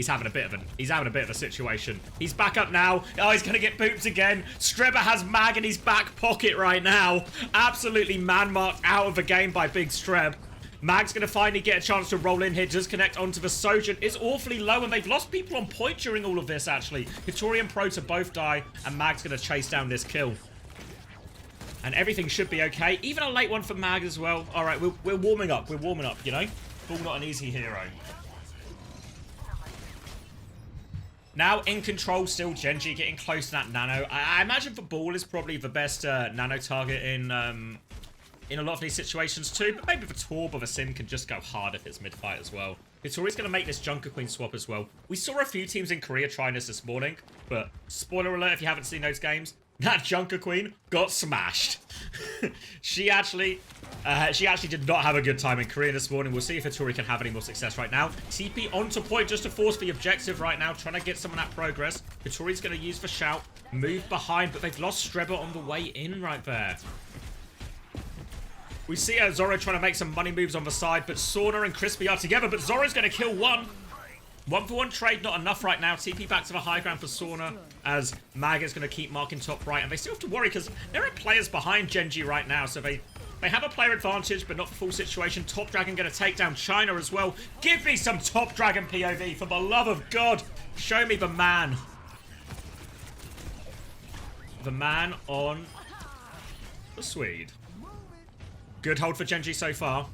having a bit of a situation. He's back up now. Oh, he's gonna get booped again. Strebber has Mag in his back pocket right now. Absolutely man-marked out of the game by Big Streb. Mag's gonna finally get a chance to roll in here. Does connect onto the Sojourn. It's awfully low, and they've lost people on point during all of this, actually. Hitori and Proto both die, and Mag's gonna chase down this kill. And everything should be okay. Even a late one for Mag as well. All right, we're warming up. We're warming up, you know? Bull not an easy hero. Now in control still, Genji getting close to that Nano. I imagine the Bull is probably the best Nano target in a lot of these situations too. But maybe the Torb or the Sim can just go hard if it's mid-fight as well. Hitori's going to make this Junker Queen swap as well. We saw a few teams in Korea trying this morning. But spoiler alert if you haven't seen those games. That Junker Queen got smashed. She actually did not have a good time in Korea this morning. We'll see if Hattori can have any more success right now. TP onto point just to force the objective right now, trying to get some of that progress. Hattori's going to use for shout, move behind, but they've lost Strebber on the way in right there. We see Zoro trying to make some money moves on the side, but Sauna and Crispy are together, but Zoro's going to kill one. 1-for-1 trade, not enough right now. TP back to the high ground for Sauna, as Mag is going to keep marking top right. And they still have to worry because there are players behind Genji right now, so they have a player advantage, but not the full situation. Top Dragon going to take down China as well. Give me some Top Dragon POV, for the love of God. Show me the man. The man on the Swede. Good hold for Genji so far.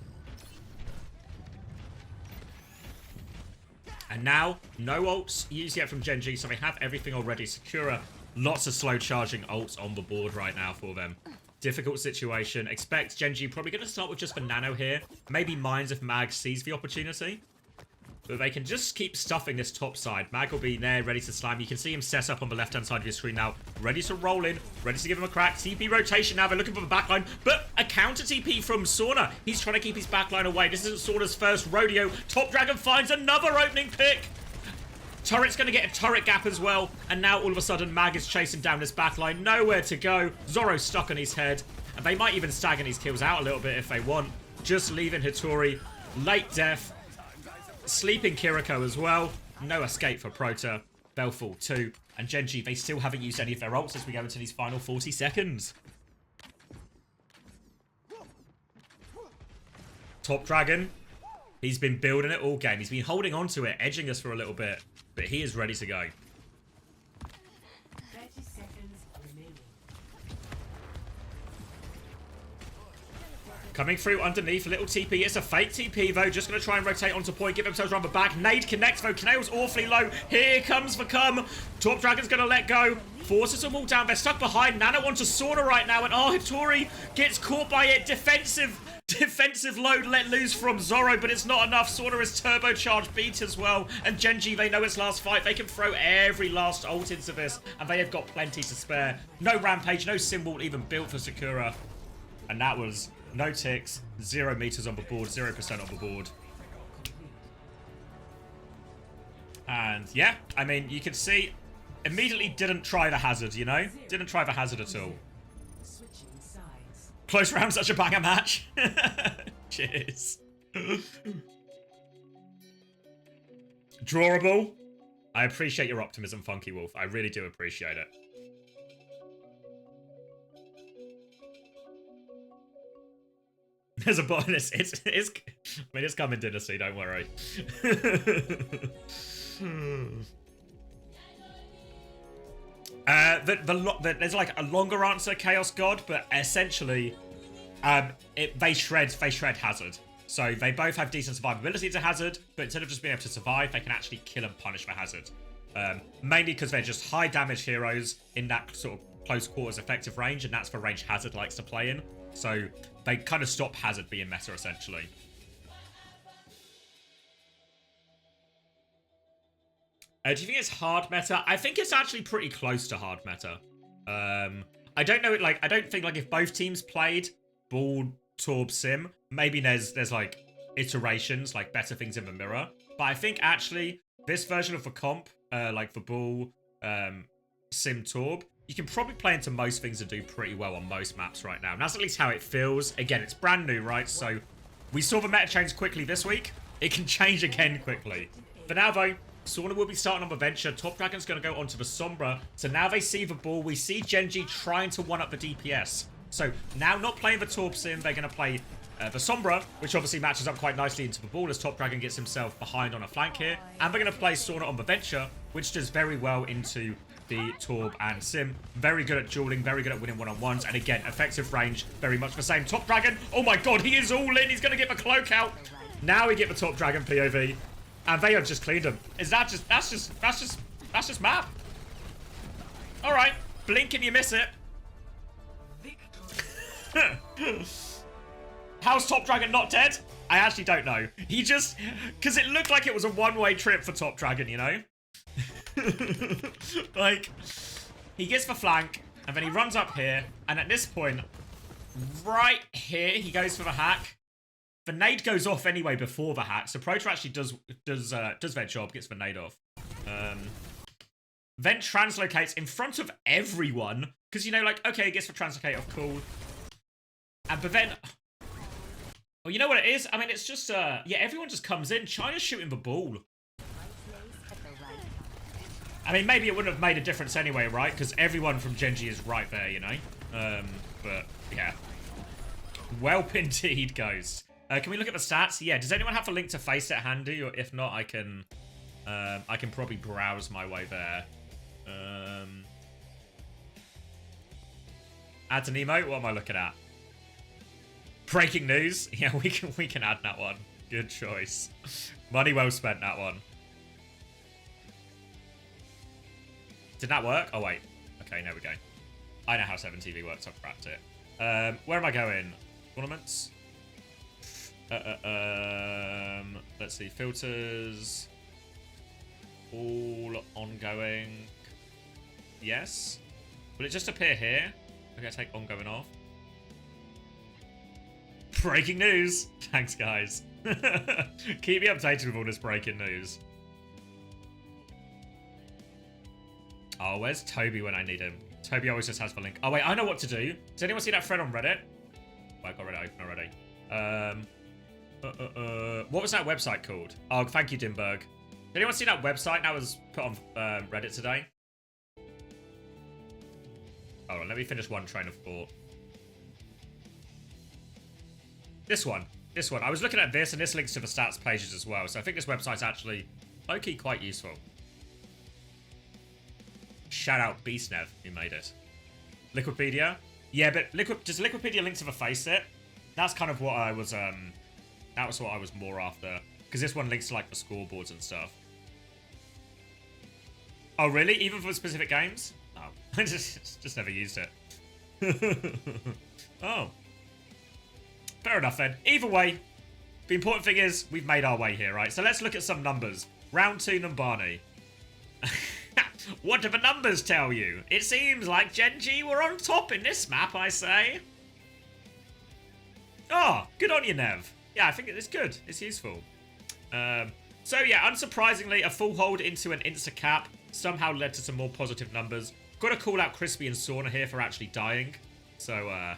And now, no ults used yet from Genji, so they have everything already. Sakura, lots of slow charging ults on the board right now for them. Difficult situation. Expect Genji probably going to start with just the nano here. Maybe mines if Mag sees the opportunity. But they can just keep stuffing this top side. Mag will be there, ready to slam. You can see him set up on the left-hand side of your screen now. Ready to roll in, ready to give him a crack. TP rotation now. They're looking for the backline. But a counter TP from Sauna. He's trying to keep his backline away. This isn't Sauna's first rodeo. Top Dragon finds another opening pick. Turret's going to get a turret gap as well. And now all of a sudden Mag is chasing down this backline. Nowhere to go. Zoro's stuck on his head. And they might even stagger these kills out a little bit if they want. Just leaving Hattori. Late death. Sleeping Kiriko as well. No escape for Prota. They'll fall too. And Genji, they still haven't used any of their ults as we go into these final 40 seconds. Top Dragon. He's been building it all game. He's been holding on to it, edging us for a little bit. But he is ready to go. 30 seconds remaining. Coming through underneath, a little TP. It's a fake TP, though. Just going to try and rotate onto point, give themselves around the back. Nade connects, though. Knail's awfully low. Here comes the come. Top Dragon's going to let go. Forces them all down. They're stuck behind. Nano onto Sauna right now, and Hattori gets caught by it. Defensive load let loose from Zoro, but it's not enough. Sauna is turbocharged beat as well. And Genji, they know it's last fight. They can throw every last ult into this, and they have got plenty to spare. No Rampage, no Symbol even built for Sakura. And that was no ticks, 0 meters on the board, 0% on the board. And yeah, I mean, you can see, immediately didn't try the hazard, you know? Didn't try the hazard at all. Switching sides. Close round, such a banger match. Cheers. Drawable. I appreciate your optimism, Funky Wolf. I really do appreciate it. There's a bonus. It's I mean, it's coming Dynasty, don't worry. There's like a longer answer, Chaos God, but essentially, they shred Hazard. So they both have decent survivability to Hazard, but instead of just being able to survive, they can actually kill and punish for Hazard. Mainly because they're just high damage heroes in that sort of close quarters effective range, and that's the range Hazard likes to play in. So they kind of stop Hazard being meta, essentially. Do you think it's hard meta? I think it's actually pretty close to hard meta. I don't know, like, I don't think, like, if both teams played Ball, Torb, Sim, maybe there's like, iterations, like, better things in the mirror. But I think, actually, this version of the comp, like, for Ball, Sim, Torb, you can probably play into most things and do pretty well on most maps right now. And that's at least how it feels. Again, it's brand new, right? So we saw the meta change quickly this week. It can change again quickly. For now, though, Sauna will be starting on the Venture. Top Dragon's going to go onto the Sombra. So now they see the ball. We see Genji trying to one-up the DPS. So now not playing the Torb Sim, they're going to play the Sombra, which obviously matches up quite nicely into the ball as Top Dragon gets himself behind on a flank here. And they're going to play Sauna on the Venture, which does very well into the Torb and Sim. Very good at dueling, very good at winning one-on-ones. And again, effective range, very much the same. Top Dragon, oh my god, he is all in. He's going to get the cloak out. Now we get the Top Dragon POV. And they have just cleaned him. Is that just, that's just map. All right, blink and you miss it. How's Top Dragon not dead? I actually don't know. He just, because it looked like it was a one-way trip for Top Dragon, you know? Like, he gets the flank. And then he runs up here, and at this point, right here, he goes for the hack. The nade goes off anyway before the hack, so Proto actually does their job, gets the nade off. Then translocates in front of everyone, because, you know, like, okay, it gets the translocate off, cool. But then, well, you know what it is? I mean, it's just, yeah, everyone just comes in. China's shooting the ball. I mean, maybe it wouldn't have made a difference anyway, right? Because everyone from Genji is right there, you know? But, yeah. Welp indeed, Ghost. Can we look at the stats? Yeah, does anyone have a link to Faceit handy? Or if not, I can probably browse my way there. Add an emote? What am I looking at? Breaking news? Yeah, we can add that one. Good choice. Money well spent, that one. Did that work? Oh, wait. Okay, there we go. I know how 7TV works. I've cracked it. Where am I going? Tournaments? Let's see. Filters. All ongoing. Yes. Will it just appear here? Okay, take ongoing off. Breaking news. Thanks, guys. Keep me updated with all this breaking news. Oh, where's Toby when I need him? Toby always just has the link. Oh, wait, I know what to do. Does anyone see that thread on Reddit? Oh, I got Reddit open already. What was that website called? Oh, thank you, Dimberg. Did anyone see that website that was put on Reddit today? Hold on, let me finish one train of thought. This one. This one. I was looking at this, and this links to the stats pages as well. So I think this website's actually, low-key, quite useful. Shout out Beastnev, who made it. Liquipedia? Yeah, but does Liquipedia link to the Faceit? That's kind of what I was, that was what I was more after. Because this one links to, like, the scoreboards and stuff. Oh, really? Even for specific games? Oh, I just never used it. Oh. Fair enough, then. Either way, the important thing is we've made our way here, right? So let's look at some numbers. Round 2, Numbani. What do the numbers tell you? It seems like Genji were on top in this map, I say. Oh, good on you, Nev. Yeah, I think it's good. It's useful. So, yeah, unsurprisingly, a full hold into an insta-cap somehow led to some more positive numbers. Got to call out Crispy and Sauna here for actually dying. So,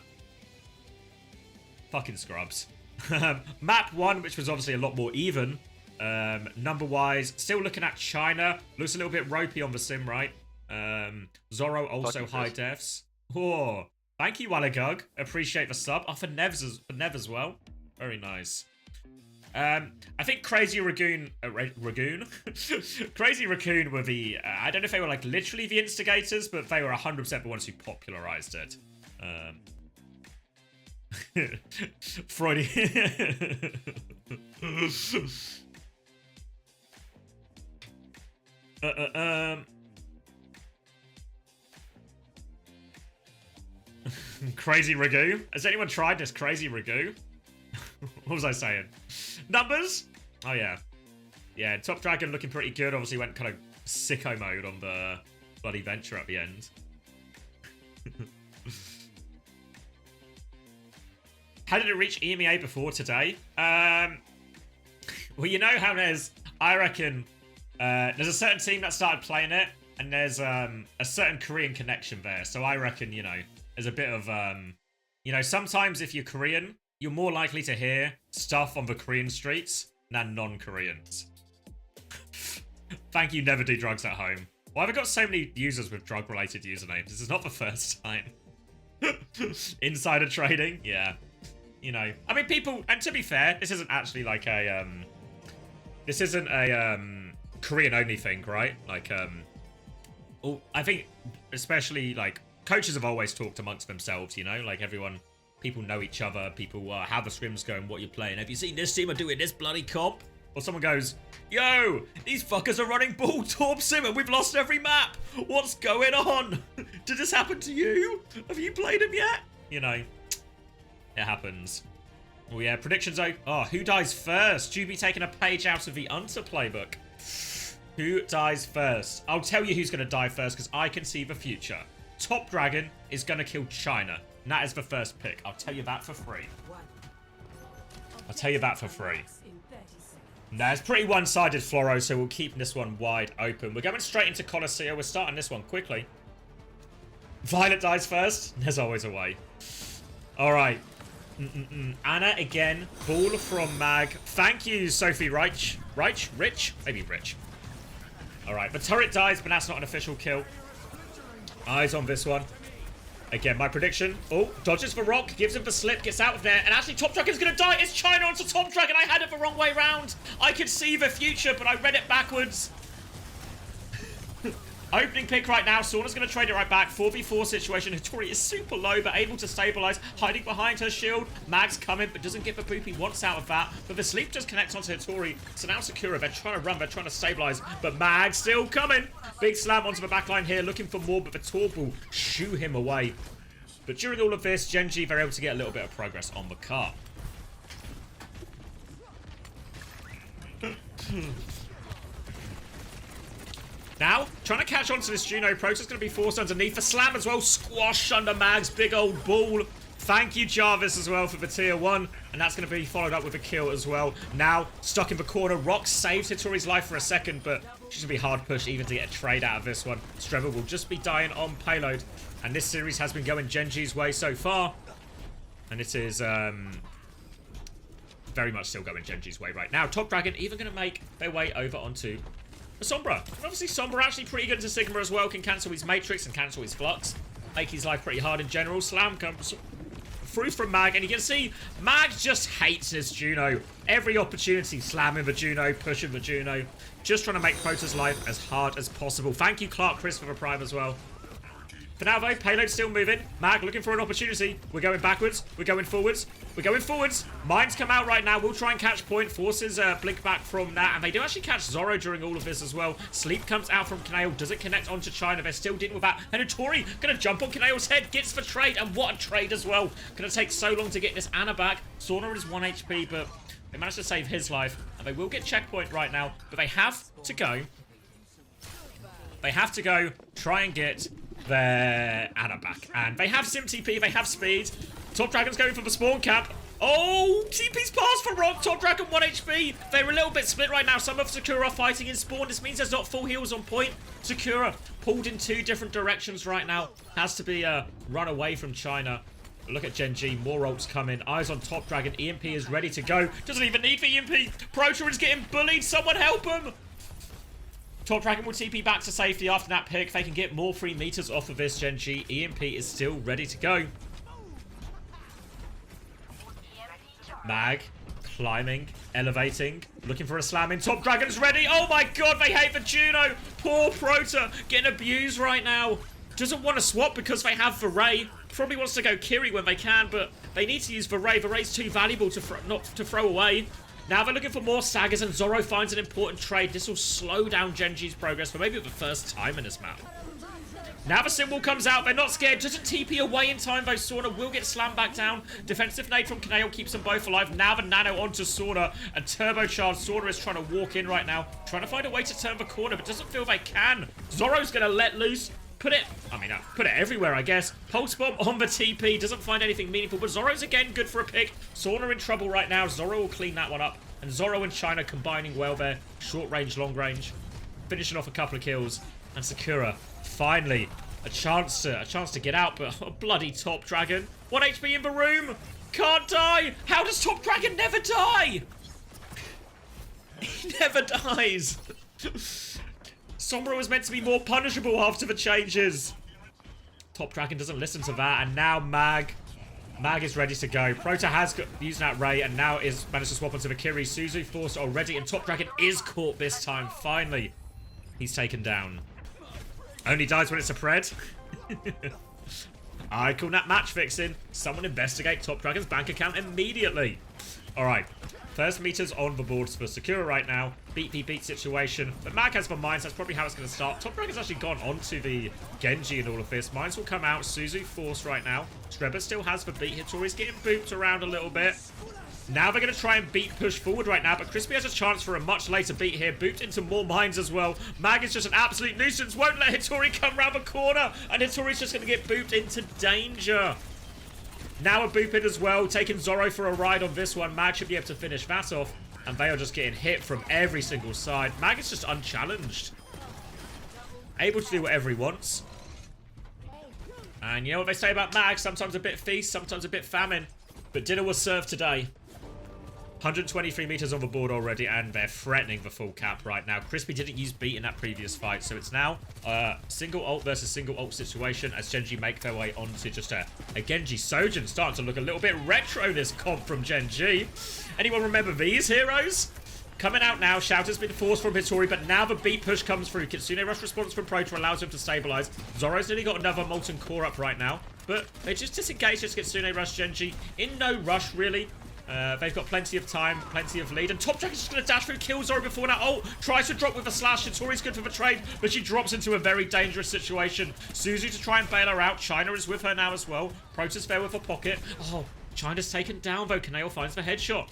fucking scrubs. Map 1, which was obviously a lot more even. Number-wise, still looking at China. Looks a little bit ropey on the sim, right? Zorro also high defs. Oh, thank you, Walagug. Appreciate the sub. Oh, for Nev as well. Very nice. I think Crazy Ragoon... Crazy Raccoon were the... I don't know if they were, like, literally the instigators, but they were 100% the ones who popularized it. Freudian... Crazy Ragu? Has anyone tried this Crazy Ragu? What was I saying? Numbers? Oh, yeah. Yeah, Top Dragon looking pretty good. Obviously went kind of sicko mode on the bloody venture at the end. How did it reach EMEA before today? Well, you know how there's... I reckon... there's a certain team that started playing it, and there's a certain Korean connection there. So I reckon, you know, there's a bit of, you know, sometimes if you're Korean, you're more likely to hear stuff on the Korean streets than non-Koreans. Thank you, never do drugs at home. Why have I got so many users with drug-related usernames? This is not the first time. Insider trading? Yeah. You know, I mean, people, and to be fair, this isn't actually like a, this isn't a, Korean-only thing, right? Like, I think, especially, like, coaches have always talked amongst themselves, you know? Like, everyone, people know each other, people, how the scrims going, what you're playing. Have you seen this team are doing this bloody comp? Or someone goes, yo, these fuckers are running ball torp sim and we've lost every map. What's going on? Did this happen to you? Have you played him yet? You know, it happens. Oh, yeah, predictions. Oh, who dies first? Juby taking a page out of the Unter playbook. Who dies first? I'll tell you who's going to die first because I can see the future. Top Dragon is going to kill China. And that is the first pick. I'll tell you that for free. I'll tell you that for free. Nah, it's pretty one-sided, Floro, so we'll keep this one wide open. We're going straight into Colosseum. We're starting this one quickly. Violet dies first. There's always a way. All right. Anna again. Ball from Mag. Thank you, Sophie Rich? Maybe Rich. All right. The turret dies, but that's not an official kill. Eyes on this one. Again, my prediction. Oh, dodges the rock, gives him the slip, gets out of there, and actually Top Dragon's going to die. It's China onto Top Dragon. I had it the wrong way round. I could see the future, but I read it backwards. Opening pick right now. Sauna's going to trade it right back. 4v4 situation. Hattori is super low, but able to stabilize. Hiding behind her shield. Mag's coming, but doesn't get the boop he wants out of that. But the sleep just connects onto Hattori. So now Sakura, they're trying to run. They're trying to stabilize. But Mag's still coming. Big slam onto the backline here. Looking for more, but the Torb will shoo him away. But during all of this, Genji, they're able to get a little bit of progress on the car. Now, trying to catch on to this Juno. Proto's going to be forced underneath. The slam as well. Squash under Mag's big old ball. Thank you, Jarvis, as well, for the tier 1. And that's going to be followed up with a kill as well. Now, stuck in the corner. Rox saves Hattori's life for a second, but she's going to be hard pushed even to get a trade out of this one. Streva will just be dying on payload. And this series has been going Genji's way so far. And it is very much still going Genji's way right now. Top Dragon even going to make their way over onto Sombra. And obviously Sombra actually pretty good into Sigma as well. Can cancel his Matrix and cancel his Flux. Make his life pretty hard in general. Slam comes through from Mag. And you can see Mag just hates this Juno. Every opportunity slamming the Juno, pushing the Juno. Just trying to make Proto's life as hard as possible. Thank you, Clark Chris, for the Prime as well. For now, though, payload still moving. Mag looking for an opportunity. We're going backwards. We're going forwards. We're going forwards. Mines come out right now. We'll try and catch point. Forces blink back from that. And they do actually catch Zoro during all of this as well. Sleep comes out from Kaneo. Doesn't connect onto China. They're still dealing with that. And Hattori going to jump on Kaneo's head. Gets the trade. And what a trade as well. Going to take so long to get this Anna back. Sauna is 1 HP, but they managed to save his life. And they will get checkpoint right now. But they have to go. They have to go try and get their Anna back. And they have Sim TP, they have speed. Top Dragon's going for the spawn camp. Oh, TP's passed for Rock. Top Dragon 1 HP. They're a little bit split right now. Some of Sakura are fighting in spawn. This means there's not full heals on point. Sakura pulled in 2 different directions right now. Has to be run away from China. Look at Genji. More ults coming. Eyes on Top Dragon. EMP is ready to go. Doesn't even need the EMP. Proto is getting bullied. Someone help him. Top Dragon will TP back to safety after that pick. They can get more 3 meters off of this Genji. EMP is still ready to go. Mag, climbing, elevating, looking for a slam in. Top Dragon's ready. Oh my god, they hate the Juno. Poor Prota getting abused right now. Doesn't want to swap because they have the Ray. Probably wants to go Kiri when they can, but they need to use the Ray. The Ray's too valuable to not to throw away. Now they're looking for more saggers, and Zoro finds an important trade. This will slow down Genji's progress for maybe the first time in this map. Now the symbol comes out. They're not scared. Doesn't TP away in time, though. Sauna will get slammed back down. Defensive nade from Kaneo keeps them both alive. Now the nano onto Sauna, and turbocharged. Sauna is trying to walk in right now. Trying to find a way to turn the corner, but doesn't feel they can. Zoro's going to let loose. Put it everywhere, I guess. Pulse bomb on the TP. Doesn't find anything meaningful, but Zoro's again good for a pick. Sauna in trouble right now. Zoro will clean that one up. And Zoro and China combining well there. Short range, long range. Finishing off a couple of kills. And Sakura, finally, a chance to get out, but a bloody Top Dragon. 1 HP in the room. Can't die. How does Top Dragon never die? He never dies. Sombra was meant to be more punishable after the changes. Top Dragon doesn't listen to that, and now Mag is ready to go. Prota has used that Ray, and now is managed to swap onto the Kiri. Suzu forced already, and Top Dragon is caught this time. Finally, he's taken down. Only dies when it's a pred. I call that match fixing. Someone investigate Top Dragon's bank account immediately. All right. First meters on the board for Sakura right now. Beat situation. But Mag has the mines. That's probably how it's going to start. Top Dragon's actually gone onto the Genji and all of this. Mines will come out. Suzu forced right now. Streba still has the beat. Hattori's getting booped around a little bit. Now they're going to try and beat push forward right now, but Crispy has a chance for a much later beat here. Booped into more mines as well. Mag is just an absolute nuisance. Won't let Hitori come round the corner. And Hitori's just going to get booped into danger. Now a boop in as well. Taking Zoro for a ride on this one. Mag should be able to finish that off. And they are just getting hit from every single side. Mag is just unchallenged. Able to do whatever he wants. And you know what they say about Mag? Sometimes a bit feast, sometimes a bit famine. But dinner was served today. 123 meters on the board already, and they're threatening the full cap right now. Crispy didn't use beat in that previous fight, so it's now a single ult versus single ult situation as Genji make their way onto just a Genji Sojin. Starting to look a little bit retro, this comp from Genji. Anyone remember these heroes? Coming out now, Shout has been forced from Hitori, but now the beat push comes through. Kitsune Rush response from Proto allows him to stabilize. Zoro's nearly got another Molten Core up right now, but they just disengage this Kitsune Rush Genji. In no rush, really. They've got plenty of time, plenty of lead. And Top Dragon's just going to dash through, kill Zoro before now. Oh, tries to drop with a slash. Hitori's good for the trade, but she drops into a very dangerous situation. Suzu to try and bail her out. China is with her now as well. Proto's fair with a pocket. Oh, China's taken down, though. Kaneo finds the headshot.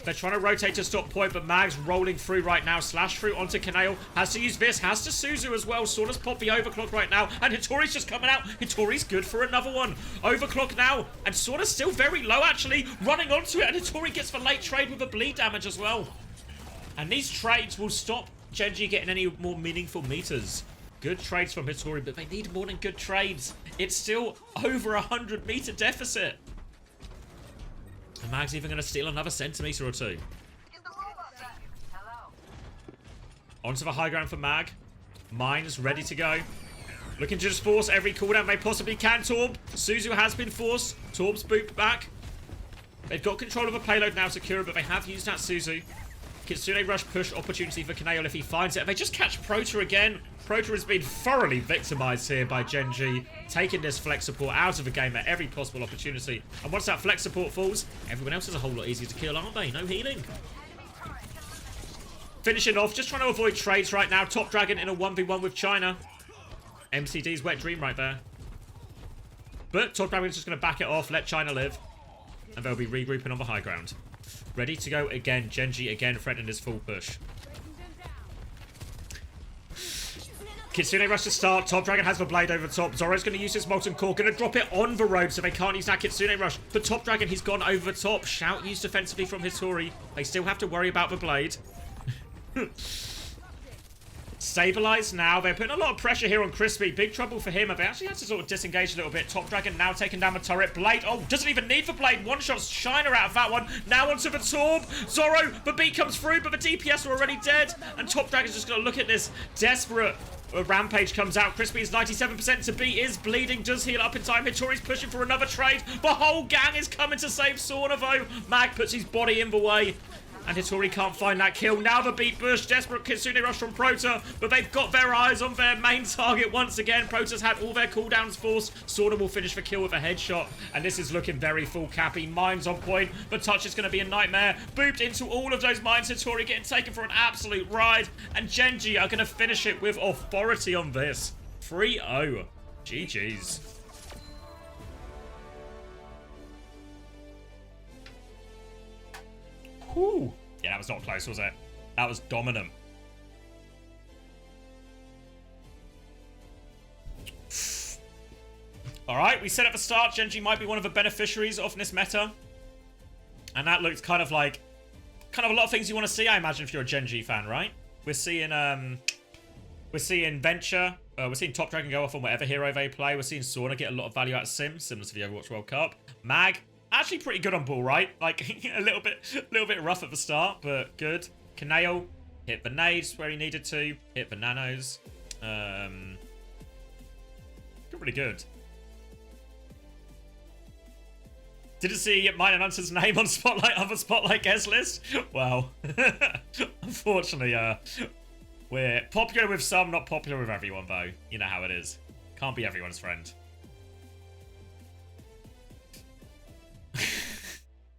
They're trying to rotate to stop point, but Mag's rolling through right now. Slash through onto Kaneo. Has to use this. Has to Suzu as well. Sorta's popped the overclock right now. And Hitori's just coming out. Hitori's good for another one. Overclock now. And Sorta's still very low, actually. Running onto it. And Hitori gets the late trade with the bleed damage as well. And these trades will stop Genji getting any more meaningful meters. Good trades from Hitori, but they need more than good trades. It's still over 100 meter deficit. And Mag's even going to steal another centimeter or two. Onto the high ground for Mag. Mines ready to go. Looking to just force every cooldown they possibly can. Torb. Suzu has been forced. Torb's booped back. They've got control of a payload now, Sakura, but they have used that Suzu. Kitsune Rush push opportunity for Kaneo if he finds it. And they just catch Proto again. Proto has been thoroughly victimized here by Genji, taking this flex support out of the game at every possible opportunity. And once that flex support falls, everyone else is a whole lot easier to kill, aren't they? No healing. Finishing off, just trying to avoid trades right now. Top Dragon in a 1v1 with China. MCD's wet dream right there. But Top Dragon's just going to back it off, let China live. And they'll be regrouping on the high ground. Ready to go again. Genji again threatening his full push. Kitsune Rush to start. Top Dragon has the blade over the top. Zoro's going to use his Molten Core. Going to drop it on the road so they can't use that Kitsune Rush. But Top Dragon, he's gone over the top. Shout used defensively from Hitori. They still have to worry about the blade. Stabilize now. They're putting a lot of pressure here on Crispy. Big trouble for him. They actually had to sort of disengage a little bit. Top Dragon now taking down the turret. Blade. Oh, doesn't even need the blade. One shot's China out of that one. Now onto the Torb. Zoro. The beat comes through, but the DPS are already dead. And Top Dragon's just going to look at this. Desperate. A Rampage comes out. Crispy is 97% to beat. Is bleeding. Does heal up in time. Hitori's pushing for another trade. The whole gang is coming to save Sauna, though. Mag puts his body in the way. And Hitori can't find that kill. Now the beat push. Desperate Kitsune Rush from Proto. But they've got their eyes on their main target once again. Proto's had all their cooldowns forced. Sauna will finish the kill with a headshot. And this is looking very full cappy. Mines on point. The touch is going to be a nightmare. Booped into all of those mines. Hitori getting taken for an absolute ride. And Genji are going to finish it with authority on this. 3-0. GG's. Whew. Yeah, that was not close, was it? That was dominant. Alright, we said at the start Genji might be one of the beneficiaries of this meta. And that looks kind of like a lot of things you want to see, I imagine, if you're a Genji fan, right? We're seeing Venture, we're seeing Top Dragon go off on whatever hero they play. We're seeing Sauna get a lot of value out of Sim, similar to the Overwatch World Cup. Mag, actually pretty good on ball, right? Like, a little bit rough at the start, but good. Kaneo hit the nades where he needed to. Hit the nanos. Really good. Didn't see mine and Hunter's name on other Spotlight guest list. Well, unfortunately, we're popular with some, not popular with everyone, though. You know how it is. Can't be everyone's friend.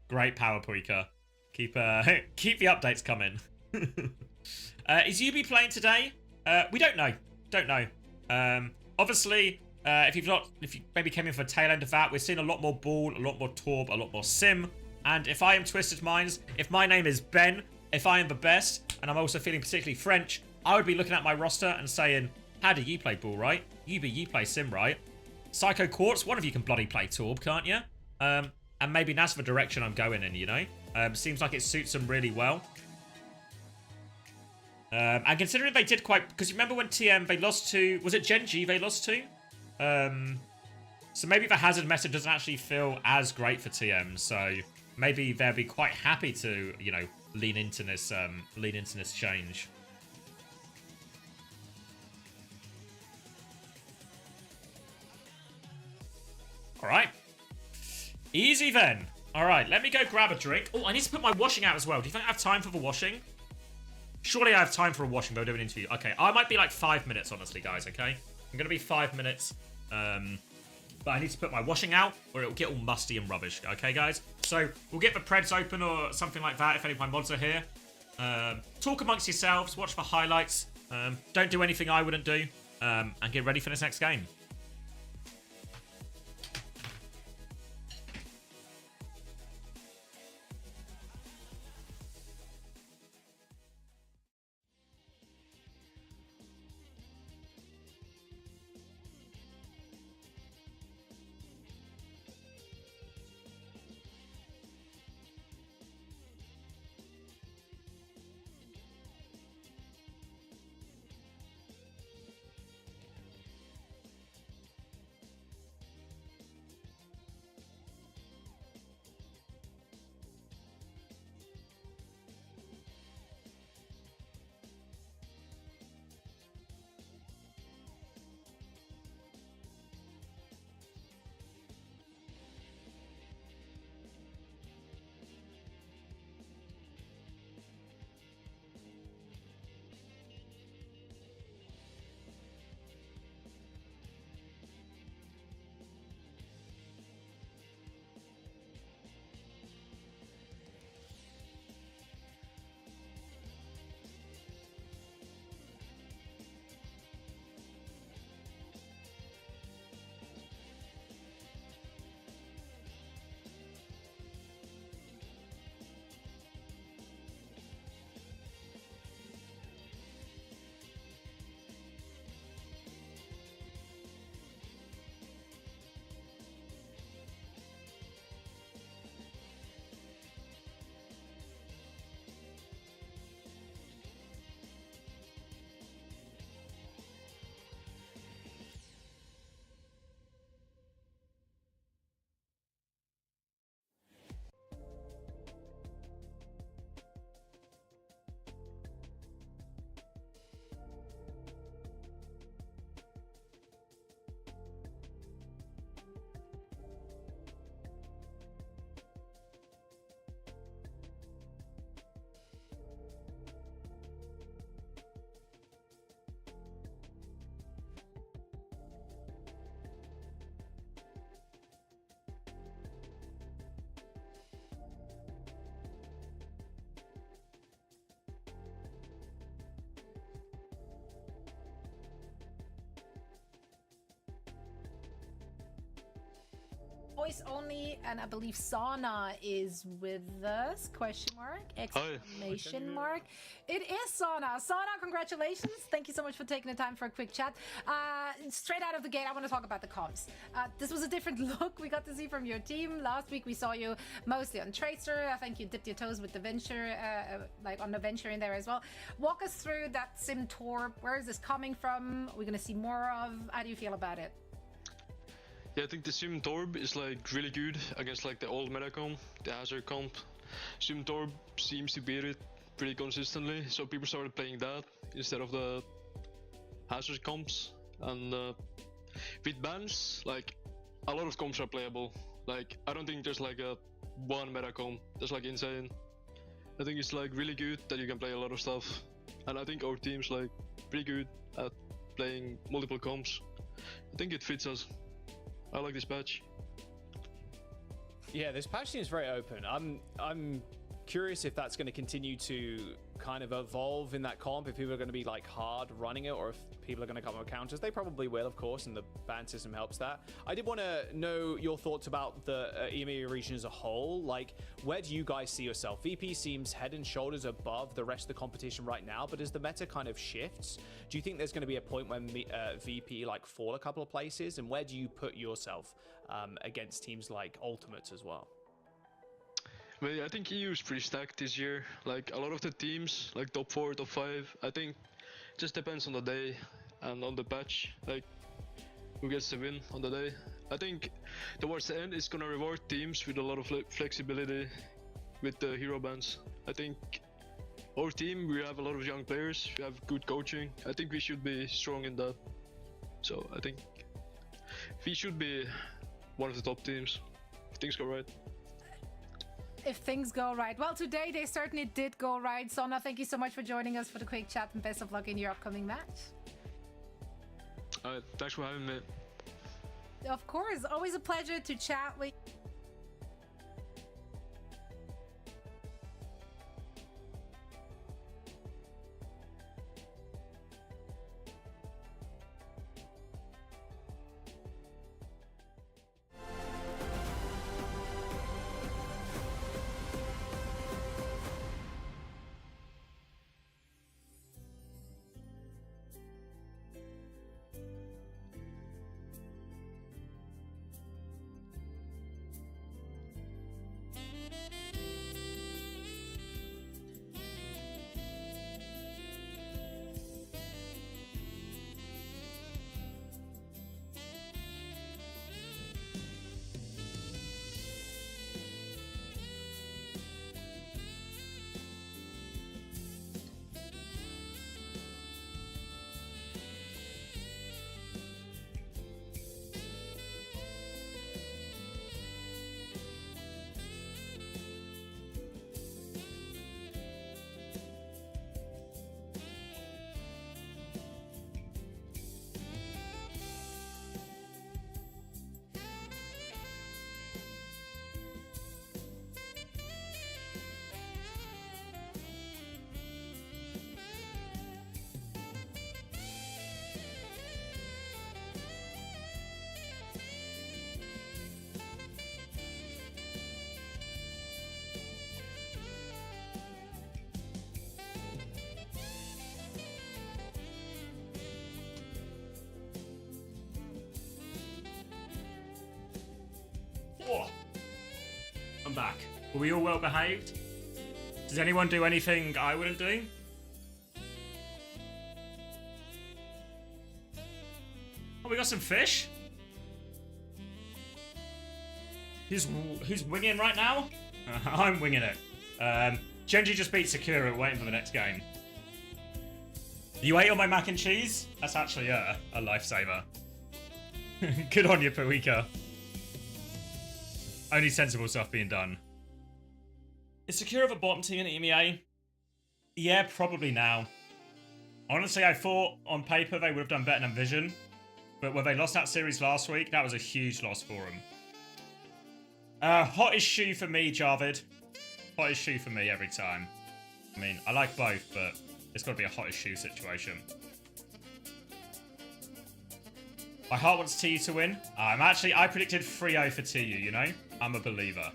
Great power, Puika. Keep the updates coming. Is Yubi playing today? We don't know. Don't know. Obviously, if you maybe came in for the tail end of that, we're seeing a lot more ball, a lot more Torb, a lot more Sim, And if I am Twisted Minds, if my name is Ben, if I am the best, and I'm also feeling particularly French, I would be looking at my roster and saying, how do you play ball, right? You play sim, right? Psycho Quartz, one of you can bloody play Torb, can't you? And maybe that's the direction I'm going in, you know? Seems like it suits them really well. And considering they did quite... Because remember when TM, they lost to... Was it Genji they lost to? So maybe the hazard meta doesn't actually feel as great for TM, so maybe they'll be quite happy to, you know, lean into this change. Alright. Easy then. Alright, let me go grab a drink. Oh, I need to put my washing out as well. Do you think I have time for the washing? Surely I have time for a washing, but I'll do an interview. Okay, I might be like 5 minutes, honestly, guys, okay? I'm going to be 5 minutes. But I need to put my washing out, or it'll get all musty and rubbish, okay, guys? So, we'll get the Preds open or something like that if any of my mods are here. Talk amongst yourselves, watch the highlights. Don't do anything I wouldn't do. And get ready for this next game. Voice only, and I believe Sauna is with us? Question mark? Exclamation mark. It is Sauna. Sauna, congratulations. Thank you so much for taking the time for a quick chat. Straight out of the gate, I want to talk about the comps. This was a different look we got to see from your team. Last week we saw you mostly on Tracer. I think you dipped your toes with the Venture, like on the Venture in there as well. Walk us through that Sim Torb. Where is this coming from? We're going to see more of. How do you feel about it? Yeah, I think the Sim Torb is like really good against like the old meta comp, the Hazard comp. Sim Torb seems to beat it pretty consistently, so people started playing that instead of the Hazard comps. And with bans, like a lot of comps are playable. Like I don't think there's like a one meta comp that's like insane. I think it's like really good that you can play a lot of stuff, and I think our team's like pretty good at playing multiple comps. I think it fits us. I like this patch. Yeah, this patch seems very open. I'm curious if that's going to continue to kind of evolve in that comp, if people are going to be like hard running it, or if people are going to come with counters. They probably will, of course, and the ban system helps that. I did want to know your thoughts about the EMEA region as a whole. Like, where do you guys see yourself? VP seems head and shoulders above the rest of the competition right now, but as the meta kind of shifts, do you think there's going to be a point when VP like fall a couple of places, and where do you put yourself against teams like Ultimates as well? Well, yeah, I think EU is pretty stacked this year. Like a lot of the teams, like top 4, top 5, I think just depends on the day and on the patch, like who gets the win on the day. I think towards the end it's gonna reward teams with a lot of flexibility with the hero bans. I think our team, we have a lot of young players, we have good coaching. I think we should be strong in that. So I think we should be one of the top teams if things go right. If things go right. Well, today they certainly did go right. Sona, thank you so much for joining us for the quick chat, and best of luck in your upcoming match. Thanks for having me. Of course, always a pleasure to chat with Oh, I'm back. Were we all well behaved? Does anyone do anything I wouldn't do? Oh, we got some fish. Who's winging right now? I'm winging it. Genji just beat Sakura, waiting for the next game. You ate all my mac and cheese? That's actually a lifesaver. Good on you, Puika. Only sensible stuff being done. Is Sakura the bottom team in EMEA? Yeah, probably now. Honestly, I thought on paper they would have done better than Vision. But when they lost that series last week, that was a huge loss for them. Hottest shoe for me, Jarvid. Hottest shoe for me every time. I mean, I like both, but it's got to be a hottest shoe situation. My heart wants TU to win. I predicted 3-0 for TU, you know? I'm a believer.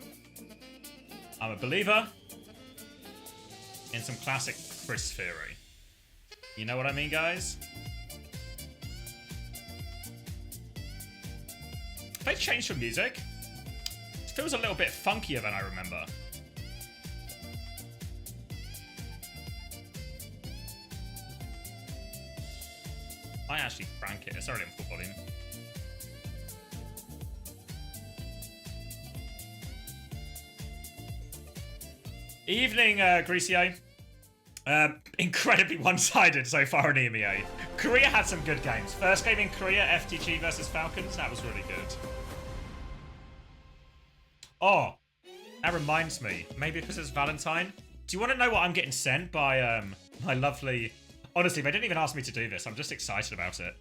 I'm a believer in some classic Chris theory. You know what I mean, guys? They've changed from music. It feels a little bit funkier than I remember. I actually crank it. It's already in full volume. Evening, Grecio. Incredibly one-sided so far in EMEA. Korea had some good games. First game in Korea, FTG versus Falcons. That was really good. Oh, that reminds me. Maybe because it's Valentine. Do you want to know what I'm getting sent by my lovely... Honestly, they didn't even ask me to do this. I'm just excited about it.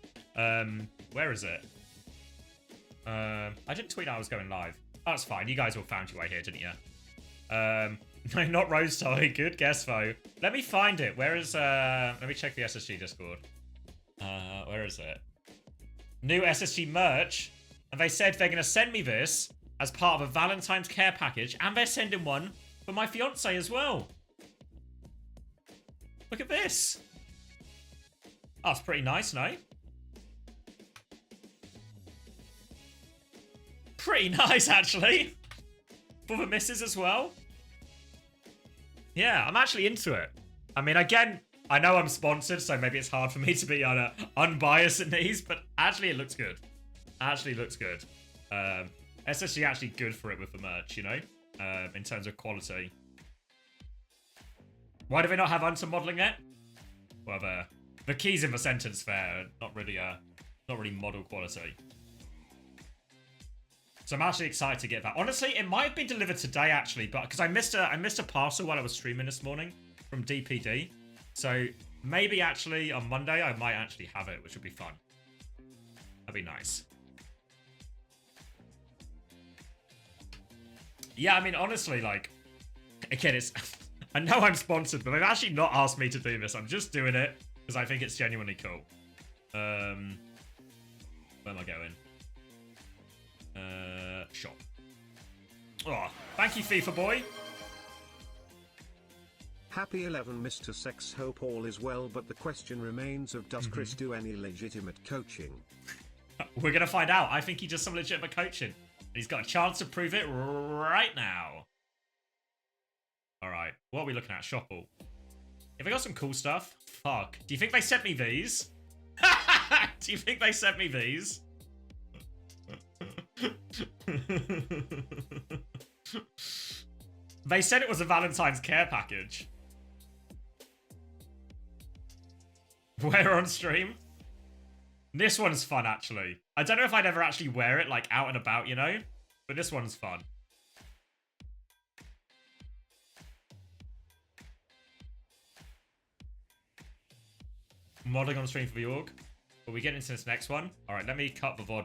Where is it? I didn't tweet I was going live. Oh, that's fine. You guys all found your way here, didn't you? No, not Rose Toy. Good guess, though. Let me find it. Where is, let me check the SSG Discord. Where is it? New SSG merch. And they said they're going to send me this as part of a Valentine's care package. And they're sending one for my fiance as well. Look at this. Oh, it's pretty nice, no? Pretty nice, actually. For the missus as well. Yeah, I'm actually into it. I mean, again, I know I'm sponsored, so maybe it's hard for me to be unbiased in these, but actually it looks good. Actually looks good. SSG actually good for it with the merch, you know? In terms of quality. Why do they not have answer modeling yet? Well, the keys in the sentence there are not really model quality. So I'm actually excited to get that. Honestly, it might have been delivered today, actually, but because I missed a parcel while I was streaming this morning from DPD. So maybe actually on Monday I might actually have it, which would be fun. That'd be nice. Yeah, I mean, honestly, like, again, it's... I know I'm sponsored, but they've actually not asked me to do this. I'm just doing it because I think it's genuinely cool. Where am I going? Shop. Oh, thank you, FIFA boy. Happy 11, Mr. Sex. Hope all is well, but the question remains of does Chris do any legitimate coaching? We're gonna find out. I think he does some legitimate coaching. He's got a chance to prove it right now. Alright, what are we looking at? Shopple. Have they got some cool stuff? Fuck. Do you think they sent me these? Do you think they sent me these? They said it was a Valentine's care package. Wear on stream. This one's fun, actually. I don't know if I'd ever actually wear it, like, out and about, you know? But this one's fun. Modding on stream for the org. But we get into this next one. Alright, let me cut the VOD.